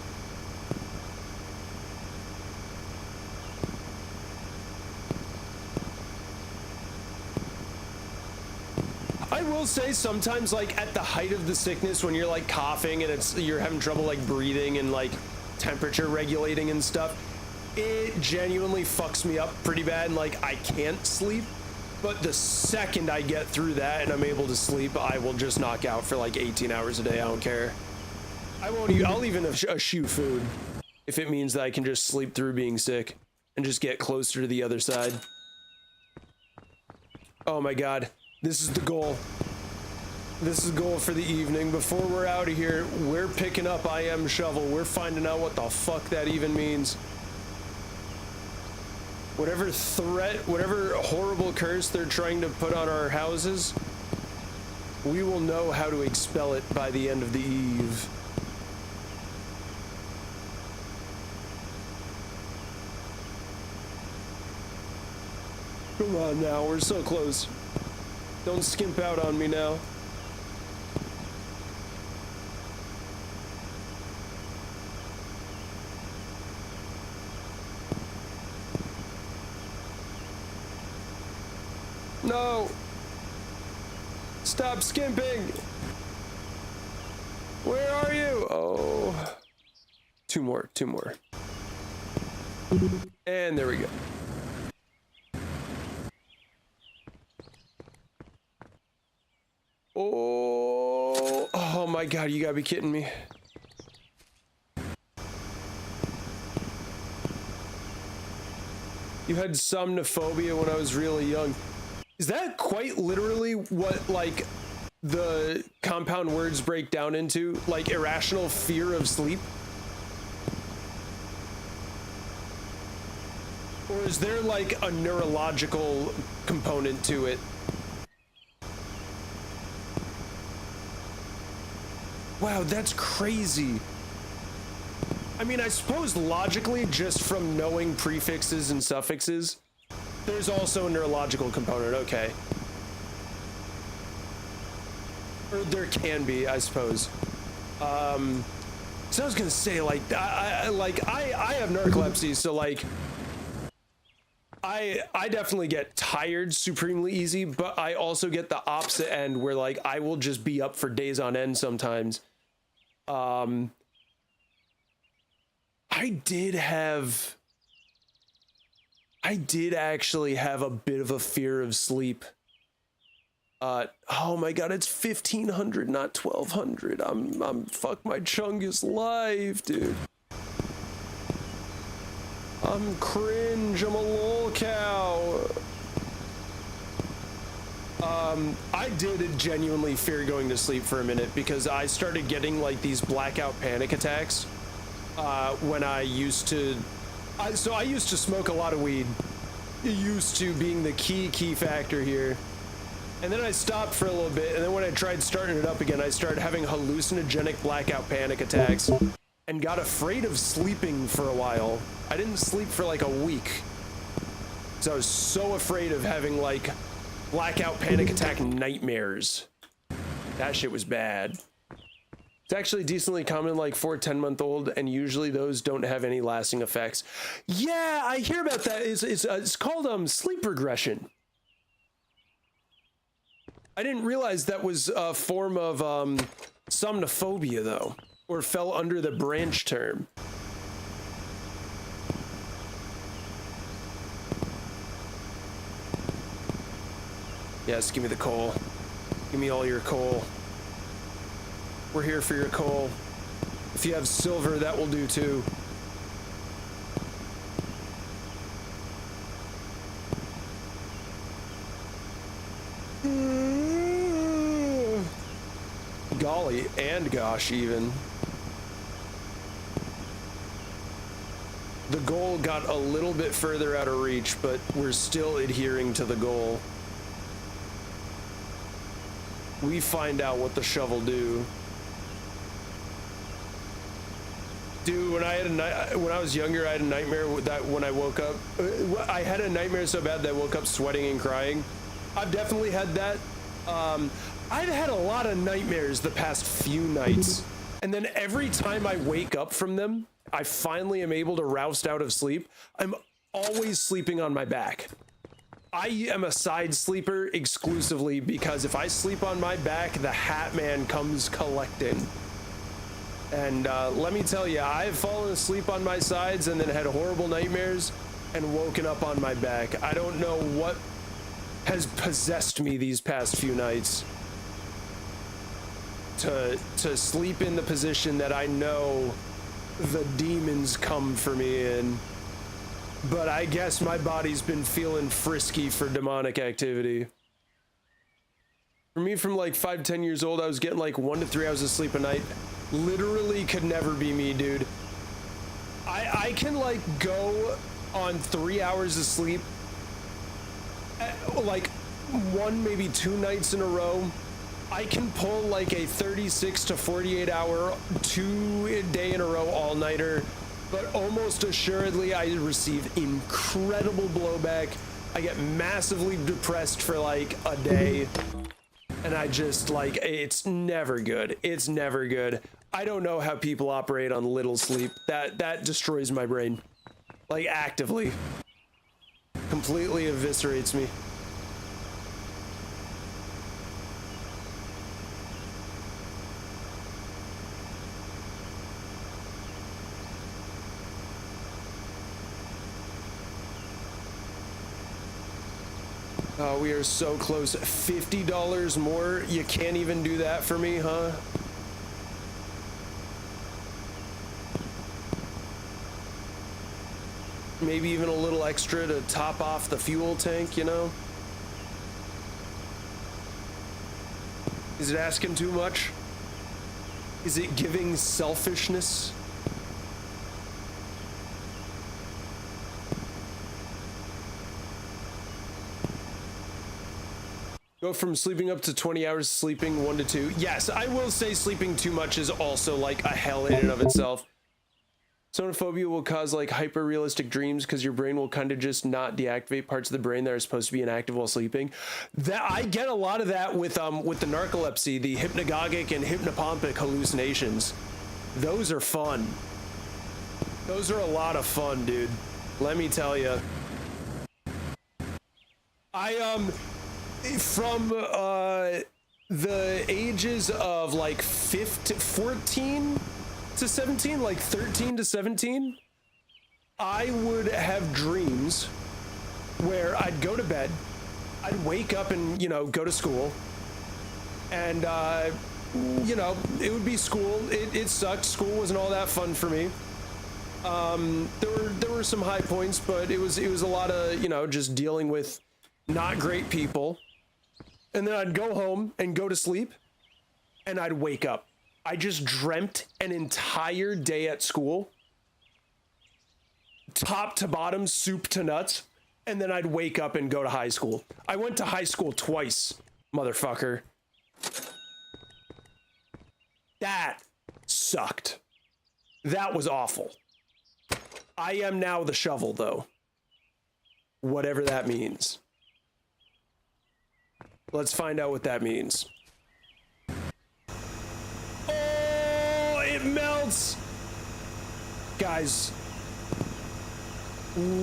I will say sometimes, like at the height of the sickness, when you're like coughing and you're having trouble like breathing and like temperature regulating and stuff, it genuinely fucks me up pretty bad and like I can't sleep. But the second I get through that and I'm able to sleep, I will just knock out for like 18 hours a day. I don't care. I'll even eschew food if it means that I can just sleep through being sick and just get closer to the other side. Oh my God. This is the goal. This is the goal for the evening. Before we're out of here, we're picking up I Am Shovel. We're finding out what the fuck that even means. Whatever threat, whatever horrible curse they're trying to put on our houses, we will know how to expel it by the end of the eve. Come on now, we're so close. Don't skimp out on me now. No! Stop skimping! Where are you? Oh. Two more. And there we go. Oh my god, you gotta be kidding me. You had somnophobia when I was really young. Is that quite literally what, like, the compound words break down into? Like, irrational fear of sleep? Or is there, like, a neurological component to it? Wow, that's crazy. I mean, I suppose logically, just from knowing prefixes and suffixes, there's also a neurological component, okay. Or there can be, I suppose. So I was gonna say, like, I have narcolepsy, so, like, I definitely get tired supremely easy, but I also get the opposite end where, like, I will just be up for days on end sometimes. I did actually have a bit of a fear of sleep. Oh my god, it's 1500, not 1200. I'm fuck my Chungus life, dude. I'm cringe, I'm a lol cow. I did genuinely fear going to sleep for a minute because I started getting like these blackout panic attacks when I used to I used to smoke a lot of weed. Used to being the key factor here. And then I stopped for a little bit, and then when I tried starting it up again, I started having hallucinogenic blackout panic attacks and got afraid of sleeping for a while. I didn't sleep for like a week. So I was so afraid of having like blackout panic attack nightmares. That shit was bad. It's actually decently common like for a 10-month-old, and usually those don't have any lasting effects. Yeah, I hear about that. It's called sleep regression. I didn't realize that was a form of somnophobia though, or fell under the branch term. Yes, give me the coal. Give me all your coal. We're here for your coal. If you have silver, that will do too. Golly, and gosh even. The goal got a little bit further out of reach, but we're still adhering to the goal. We find out what the shovel do. Dude, when I was younger, I had a nightmare that when I woke up, I had a nightmare so bad that I woke up sweating and crying. I've definitely had that. I've had a lot of nightmares the past few nights, and then every time I wake up from them, I finally am able to roust out of sleep. I'm always sleeping on my back. I am a side sleeper exclusively because if I sleep on my back, the Hat Man comes collecting. And let me tell you, I've fallen asleep on my sides and then had horrible nightmares and woken up on my back. I don't know what has possessed me these past few nights to sleep in the position that I know the demons come for me in. But I guess my body's been feeling frisky for demonic activity. For me, from like 5-10 years old, I was getting like 1 to 3 hours of sleep a night. Literally could never be me, dude. I can like go on 3 hours of sleep like 1, maybe 2 nights in a row. I can pull like a 36 to 48 hour 2 day in a row all-nighter, but almost assuredly I receive incredible blowback I get massively depressed for like a day, and I just like, it's never good. It's never good. I don't know how people operate on little sleep. That destroys my brain. Like actively. Completely eviscerates me. We are so close. $50 more? You can't even do that for me, huh? Maybe even a little extra to top off the fuel tank, you know? Is it asking too much? Is it giving selfishness? Go from sleeping up to 20 hours, sleeping 1 to 2. Yes, I will say sleeping too much is also like a hell in and of itself. Sonophobia will cause like hyper realistic dreams because your brain will kind of just not deactivate parts of the brain that are supposed to be inactive while sleeping. That I get a lot of that with the narcolepsy, the hypnagogic and hypnopompic hallucinations. Those are fun. Those are a lot of fun, dude. Let me tell you. From the ages of like 14 to 17, like 13 to 17, I would have dreams where I'd go to bed, I'd wake up and, you know, go to school, and, you know, it would be school. It sucked. School wasn't all that fun for me. There were some high points, but it was a lot of, you know, just dealing with not great people. And then I'd go home and go to sleep, and I'd wake up. I just dreamt an entire day at school, top to bottom, soup to nuts, and then I'd wake up and go to high school. I went to high school twice, motherfucker. That sucked. That was awful. I am now the shovel, though. Whatever that means. Let's find out what that means. Oh, it melts! Guys,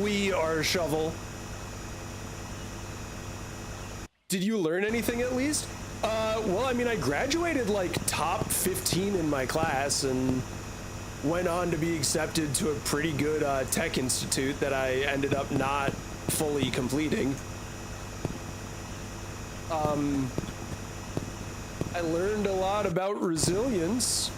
we are a shovel. Did you learn anything at least? Well, I mean, I graduated like top 15 in my class and went on to be accepted to a pretty good tech institute that I ended up not fully completing. I learned a lot about resilience.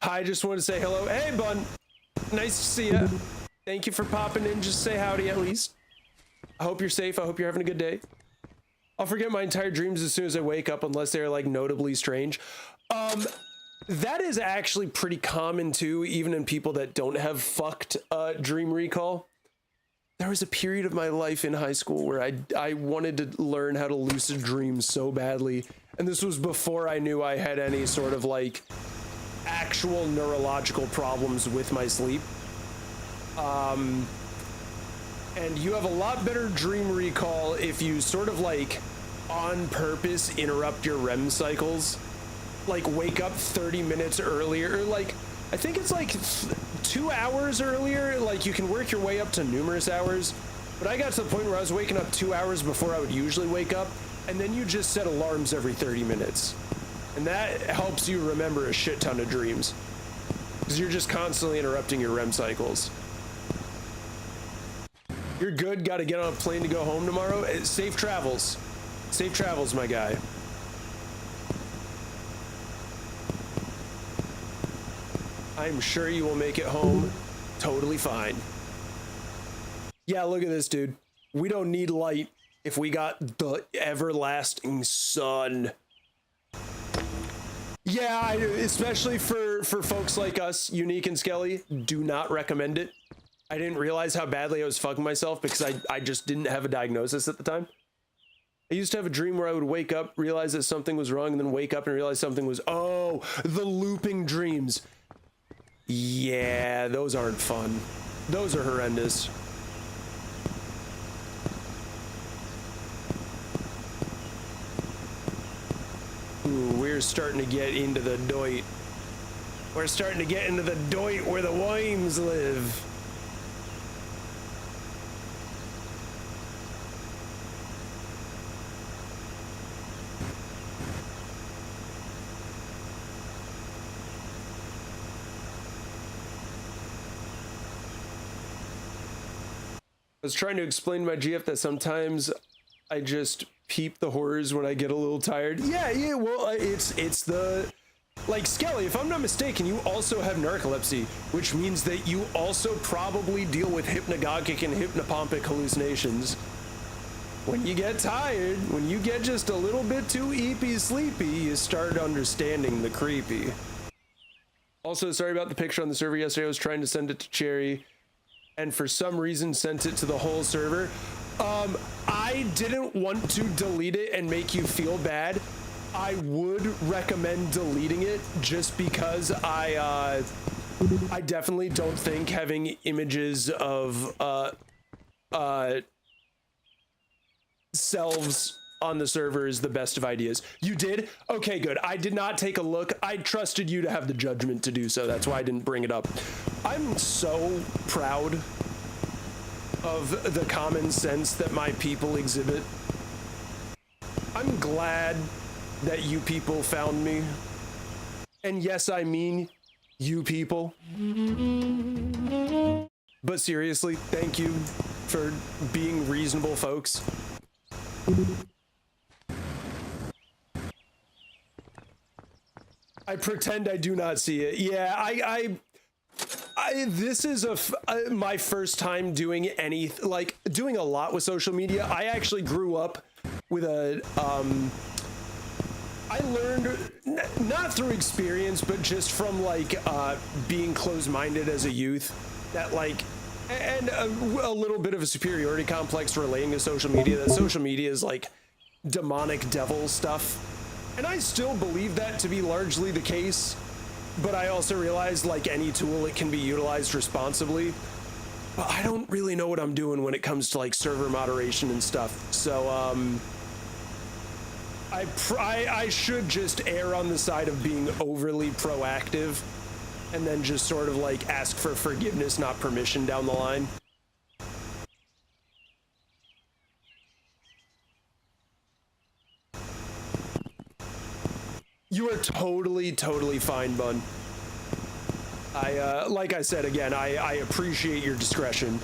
I just want to say hello. Hey, Bun. Nice to see you. Thank you for popping in. Just say howdy at least. I hope you're safe. I hope you're having a good day. I'll forget my entire dreams as soon as I wake up unless they're like notably strange. That is actually pretty common too, even in people that don't have fucked dream recall. There was a period of my life in high school where I wanted to learn how to lucid dream so badly. And this was before I knew I had any sort of like actual neurological problems with my sleep. And you have a lot better dream recall if you sort of like on purpose interrupt your REM cycles. Like wake up 30 minutes earlier, or like I think it's like 2 hours earlier. Like you can work your way up to numerous hours, but I got to the point where I was waking up 2 hours before I would usually wake up, and then you just set alarms every 30 minutes, and that helps you remember a shit ton of dreams because you're just constantly interrupting your REM cycles. You're good. Got to get on a plane to go home tomorrow. Safe travels. Safe travels, my guy. I'm sure you will make it home totally fine. Yeah, look at this, dude. We don't need light if we got the everlasting sun. Yeah, especially for folks like us, Unique and Skelly, do not recommend it. I didn't realize how badly I was fucking myself because I just didn't have a diagnosis at the time. I used to have a dream where I would wake up, realize that something was wrong, and then wake up and realize something was, oh, the looping dreams. Yeah, those aren't fun. Those are horrendous. Ooh, we're starting to get into the doit. We're starting to get into the doit where the Wimes live. I was trying to explain to my GF that sometimes I just peep the horrors when I get a little tired. Yeah, well, it's the... Like, Skelly, if I'm not mistaken, you also have narcolepsy, which means that you also probably deal with hypnagogic and hypnopompic hallucinations. When you get tired, when you get just a little bit too eepy sleepy, you start understanding the creepy. Also, sorry about the picture on the server yesterday. I was trying to send it to Cherry, and for some reason sent it to the whole server. I didn't want to delete it and make you feel bad. I would recommend deleting it just because I definitely don't think having images of selves on the server is the best of ideas. You did? Okay, good. I did not take a look. I trusted you to have the judgment to do so. That's why I didn't bring it up. I'm so proud of the common sense that my people exhibit. I'm glad that you people found me. And yes, I mean you people. But seriously, thank you for being reasonable folks. I pretend I do not see it. Yeah, I this is my first time doing doing a lot with social media. I actually grew up with I learned, not through experience, but just from being closed-minded as a youth, that and a little bit of a superiority complex relating to social media, that social media is demonic devil stuff. And I still believe that to be largely the case, but I also realize any tool, it can be utilized responsibly. But I don't really know what I'm doing when it comes to server moderation and stuff. So I should just err on the side of being overly proactive and then just sort of ask for forgiveness, not permission down the line. You are totally fine, Bun. Like I said, again, I appreciate your discretion.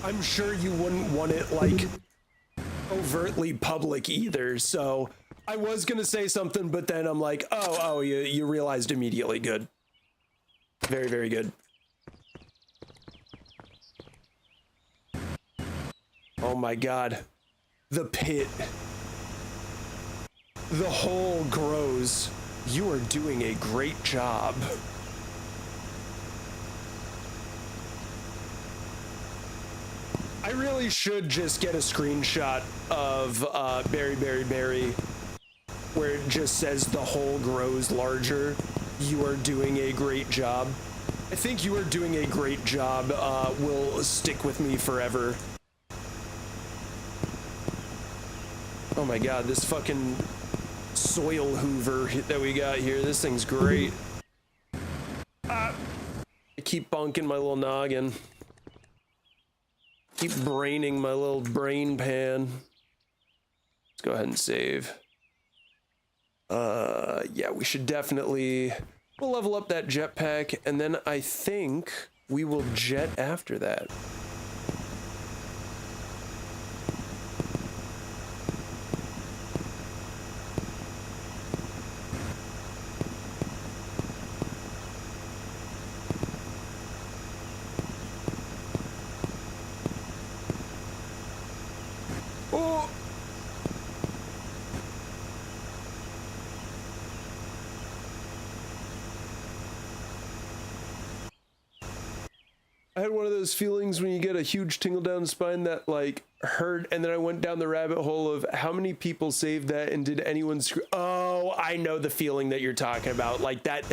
I'm sure you wouldn't want it overtly public either, so I was gonna say something, but then I'm like, oh, you realized immediately. Good. Very, very good. Oh my god. The pit. The hole grows. You are doing a great job. I really should just get a screenshot of Berry where it just says the hole grows larger. You are doing a great job. I think you are doing a great job. Will stick with me forever. Oh my god, this fucking soil hoover that we got here, this thing's great. I keep bonking my little noggin. Keep braining my little brain pan. Let's go ahead and save. Yeah, we should definitely... We'll level up that jetpack, and then I think we will jet after that. I had one of those feelings when you get a huge tingle down the spine that like hurt, and then I went down the rabbit hole of how many people saved that and did anyone oh, I know the feeling that you're talking about. Like that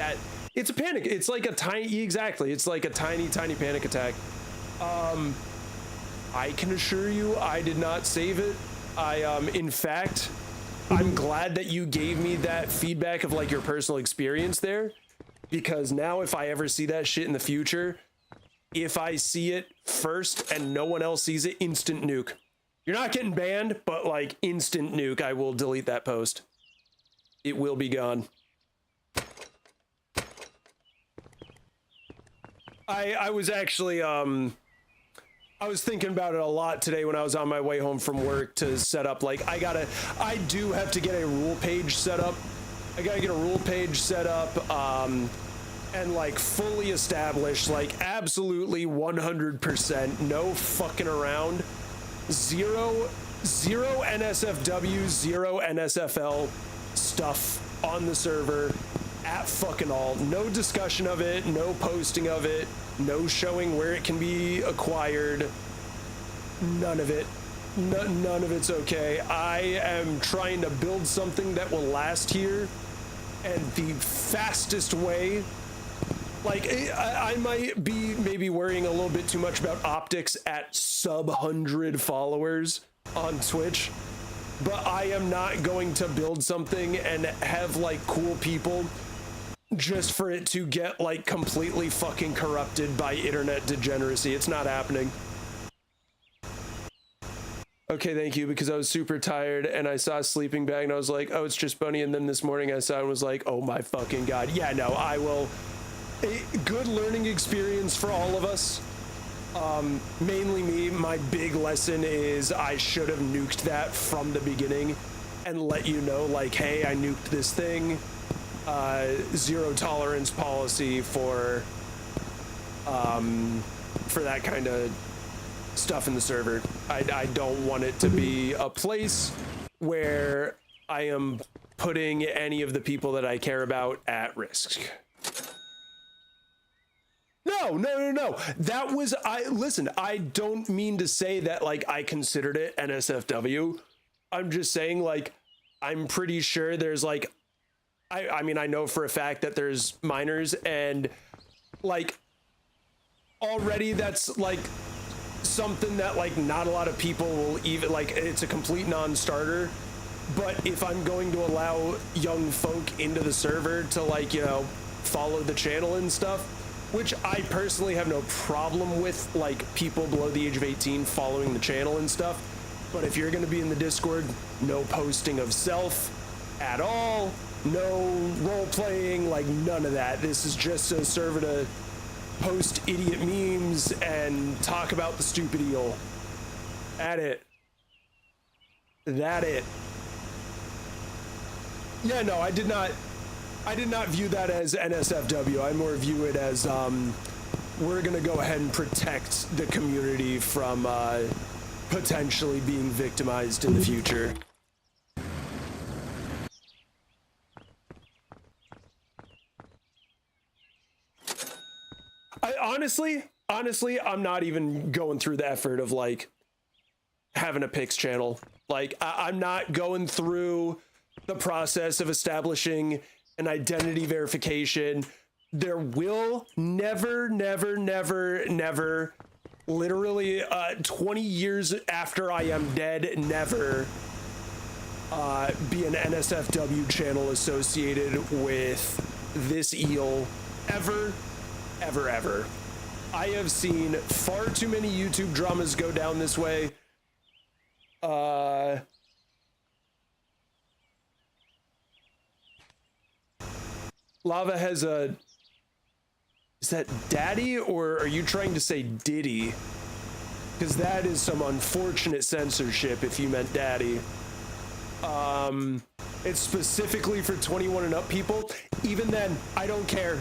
it's a panic. It's like a tiny, exactly. It's like a tiny panic attack. I can assure you I did not save it. In fact, I'm glad that you gave me that feedback of like your personal experience there, because now if I ever see that shit in the future, if I see it first and no one else sees it, instant nuke. You're not getting banned, but like instant nuke. I will delete that post. It will be gone. I was actually, I was thinking about it a lot today when I was on my way home from work to set up, like, I do have to get a rule page set up. I gotta get a rule page set up, and like fully established, like absolutely 100%, no fucking around, zero NSFW, zero NSFL stuff on the server at fucking all. No discussion of it, no posting of it, no showing where it can be acquired, none of it. None of it's okay. I am trying to build something that will last here, and the fastest way, like, I might be maybe worrying a little bit too much about optics at sub 100 followers on Twitch, but I am not going to build something and have like cool people just for it to get like completely fucking corrupted by internet degeneracy. It's not happening. Okay, thank you, because I was super tired and I saw a sleeping bag and I was like, oh, it's just Bunny. And then this morning I saw it and was like, oh my fucking God. Yeah, no, I will. A good learning experience for all of us. Mainly me. My big lesson is I should have nuked that from the beginning and let you know, like, hey, I nuked this thing. Zero tolerance policy for that kind of stuff in the server. I don't want it to be a place where I am putting any of the people that I care about at risk. No. That was, listen, I don't mean to say that like I considered it NSFW. I'm just saying, like, I'm pretty sure there's like, I mean, I know for a fact that there's minors, and like already that's like something that like not a lot of people will even, like, it's a complete non-starter. But if I'm going to allow young folk into the server to, like, you know, follow the channel and stuff, which I personally have no problem with, like, people below the age of 18 following the channel and stuff. But if you're going to be in the Discord, no posting of self at all, no role playing, like none of that. This is just a server to post idiot memes and talk about the stupid eel. That it. Yeah, no, I did not view that as NSFW. I more view it as we're gonna go ahead and protect the community from potentially being victimized in the future. Honestly, I'm not even going through the effort of like having a Pix channel. Like, I'm not going through the process of establishing an identity verification. There will never, literally 20 years after I am dead, never be an NSFW channel associated with this eel ever. I have seen far too many YouTube dramas go down this way. Lava has a... Is that Daddy, or are you trying to say Diddy? Because that is some unfortunate censorship if you meant Daddy. It's specifically for 21 and up people. Even then, I don't care.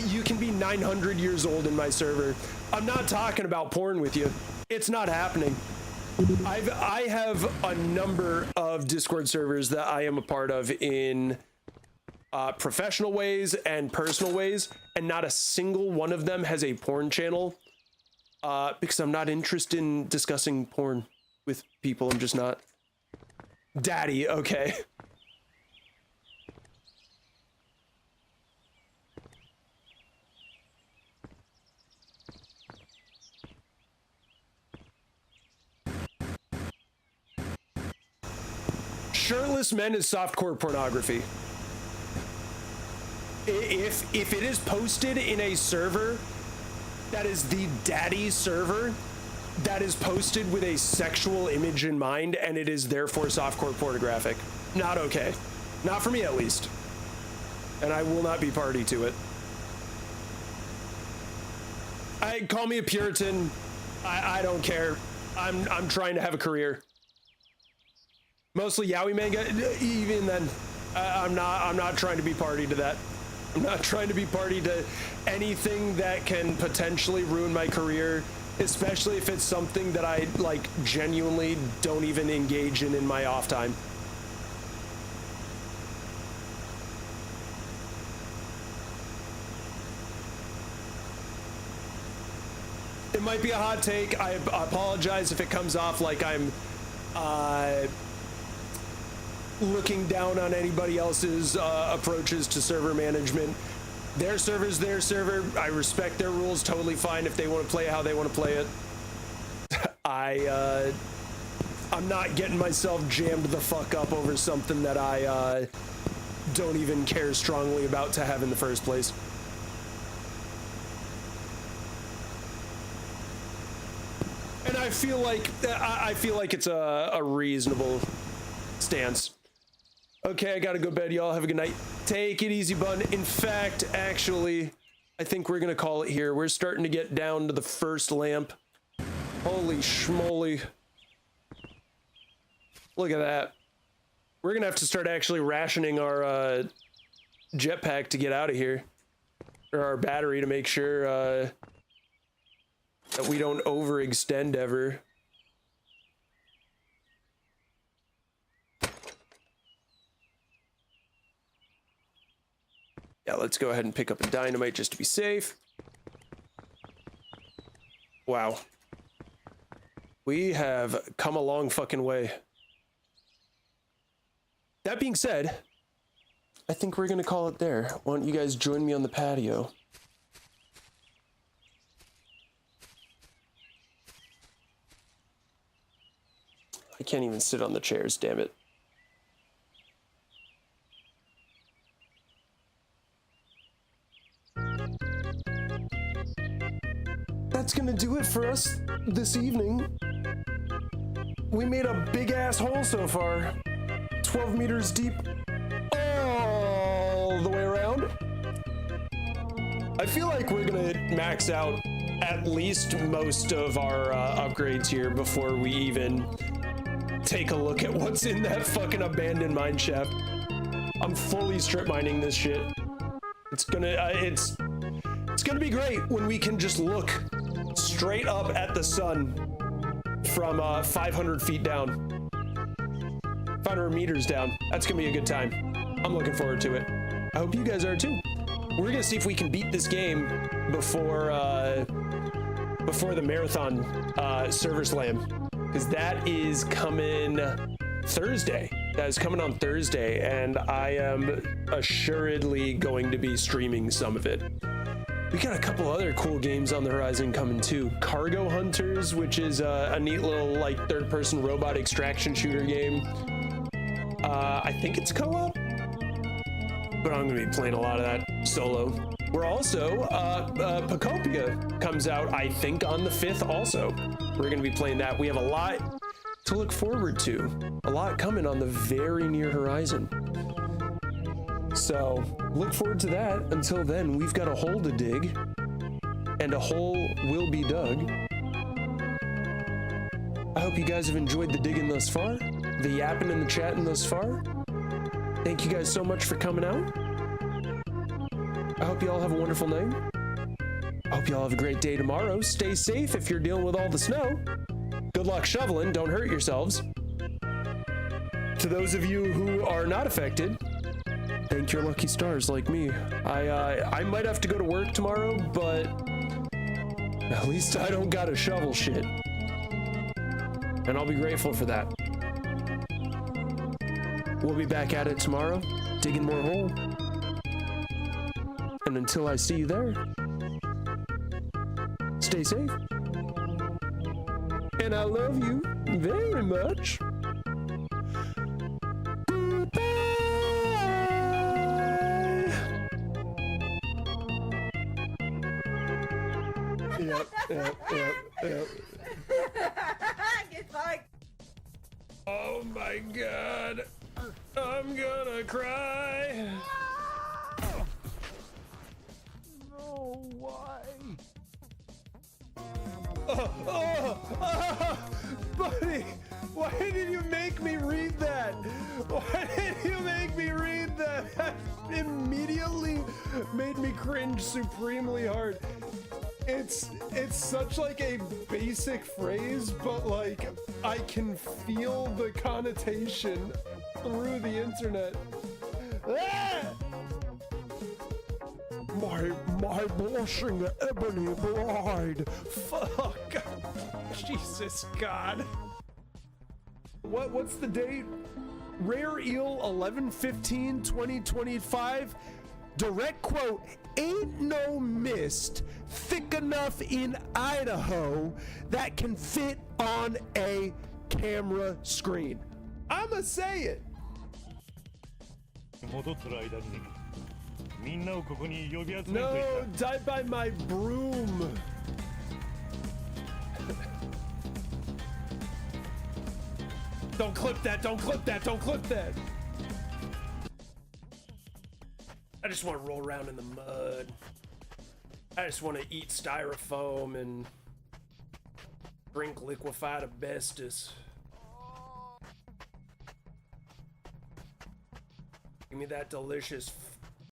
You can be 900 years old in my server. I'm not talking about porn with you. It's not happening. I have a number of Discord servers that I am a part of in professional ways and personal ways, and not a single one of them has a porn channel Because I'm not interested in discussing porn with people. I'm just not. Daddy, okay. Shirtless men is softcore pornography. If it is posted in a server that is the daddy server, that is posted with a sexual image in mind, and it is therefore softcore pornographic, not okay. Not for me, at least. And I will not be party to it. Call me a Puritan. I don't care. I'm trying to have a career. Mostly yaoi manga. Even then, I'm not trying to be party to that. I'm not trying to be party to anything that can potentially ruin my career, especially if it's something that I like genuinely don't even engage in my off time. It might be a hot take. I apologize if it comes off like I'm looking down on anybody else's approaches to server management. Their server's their server. I respect their rules. Totally fine if they want to play how they want to play it. I'm not getting myself jammed the fuck up over something that I don't even care strongly about to have in the first place. And I feel like it's a reasonable stance. Okay, I gotta go to bed, y'all. Have a good night. Take it easy, bun. In fact, actually, I think we're gonna call it here. We're starting to get down to the first lamp. Holy schmoly. Look at that. We're gonna have to start actually rationing our jetpack to get out of here. Or our battery to make sure that we don't overextend ever. Yeah, let's go ahead and pick up a dynamite just to be safe. Wow. We have come a long fucking way. That being said, I think we're gonna call it there. Why don't you guys join me on the patio? I can't even sit on the chairs, damn it. That's gonna do it for us this evening. We made a big ass hole so far. 12 meters deep all the way around. I feel like we're gonna max out at least most of our upgrades here before we even take a look at what's in that fucking abandoned mine shaft. I'm fully strip mining this shit. It's gonna be great when we can just look straight up at the sun from 500 feet down. 500 meters down. That's gonna be a good time. I'm looking forward to it. I hope you guys are too. We're gonna see if we can beat this game before the marathon server slam, because that is coming Thursday. That is coming on Thursday, and I am assuredly going to be streaming some of it. We got a couple other cool games on the horizon coming too. Cargo Hunters, which is a neat little like third-person robot extraction shooter game. I think it's co-op, but I'm gonna be playing a lot of that solo. We're also, Pacopia comes out, I think, on the 5th also. We're gonna be playing that. We have a lot to look forward to. A lot coming on the very near horizon. So, look forward to that. Until then, we've got a hole to dig, and a hole will be dug. I hope you guys have enjoyed the digging thus far, the yapping and the chatting thus far. Thank you guys so much for coming out. I hope you all have a wonderful night. I hope you all have a great day tomorrow. Stay safe if you're dealing with all the snow. Good luck shoveling. Don't hurt yourselves. To those of you who are not affected, thank your lucky stars like me. I might have to go to work tomorrow, but At least I don't gotta shovel shit. And I'll be grateful for that. We'll be back at it tomorrow, digging more hole. And until I see you there, stay safe. And I love you very much. Yep. Get fucked. Oh my god. I'm gonna cry. No, why? Buddy, why did you make me read that? Why did you make me read that? That immediately made me cringe supremely hard. It's such like a basic phrase, but like I can feel the connotation through the internet. Ah! My blushing ebony bride. Fuck. Jesus God. What's the date? Rare Eel 11/15/2025. Direct quote, ain't no mist thick enough in Idaho that can fit on a camera screen. I'ma say it. 戻ってる間にみんなをここに呼び集めてい No, た die by my broom. Don't clip that, don't clip that, don't clip that. I just want to roll around in the mud. I just want to eat styrofoam and drink liquefied asbestos. Give me that delicious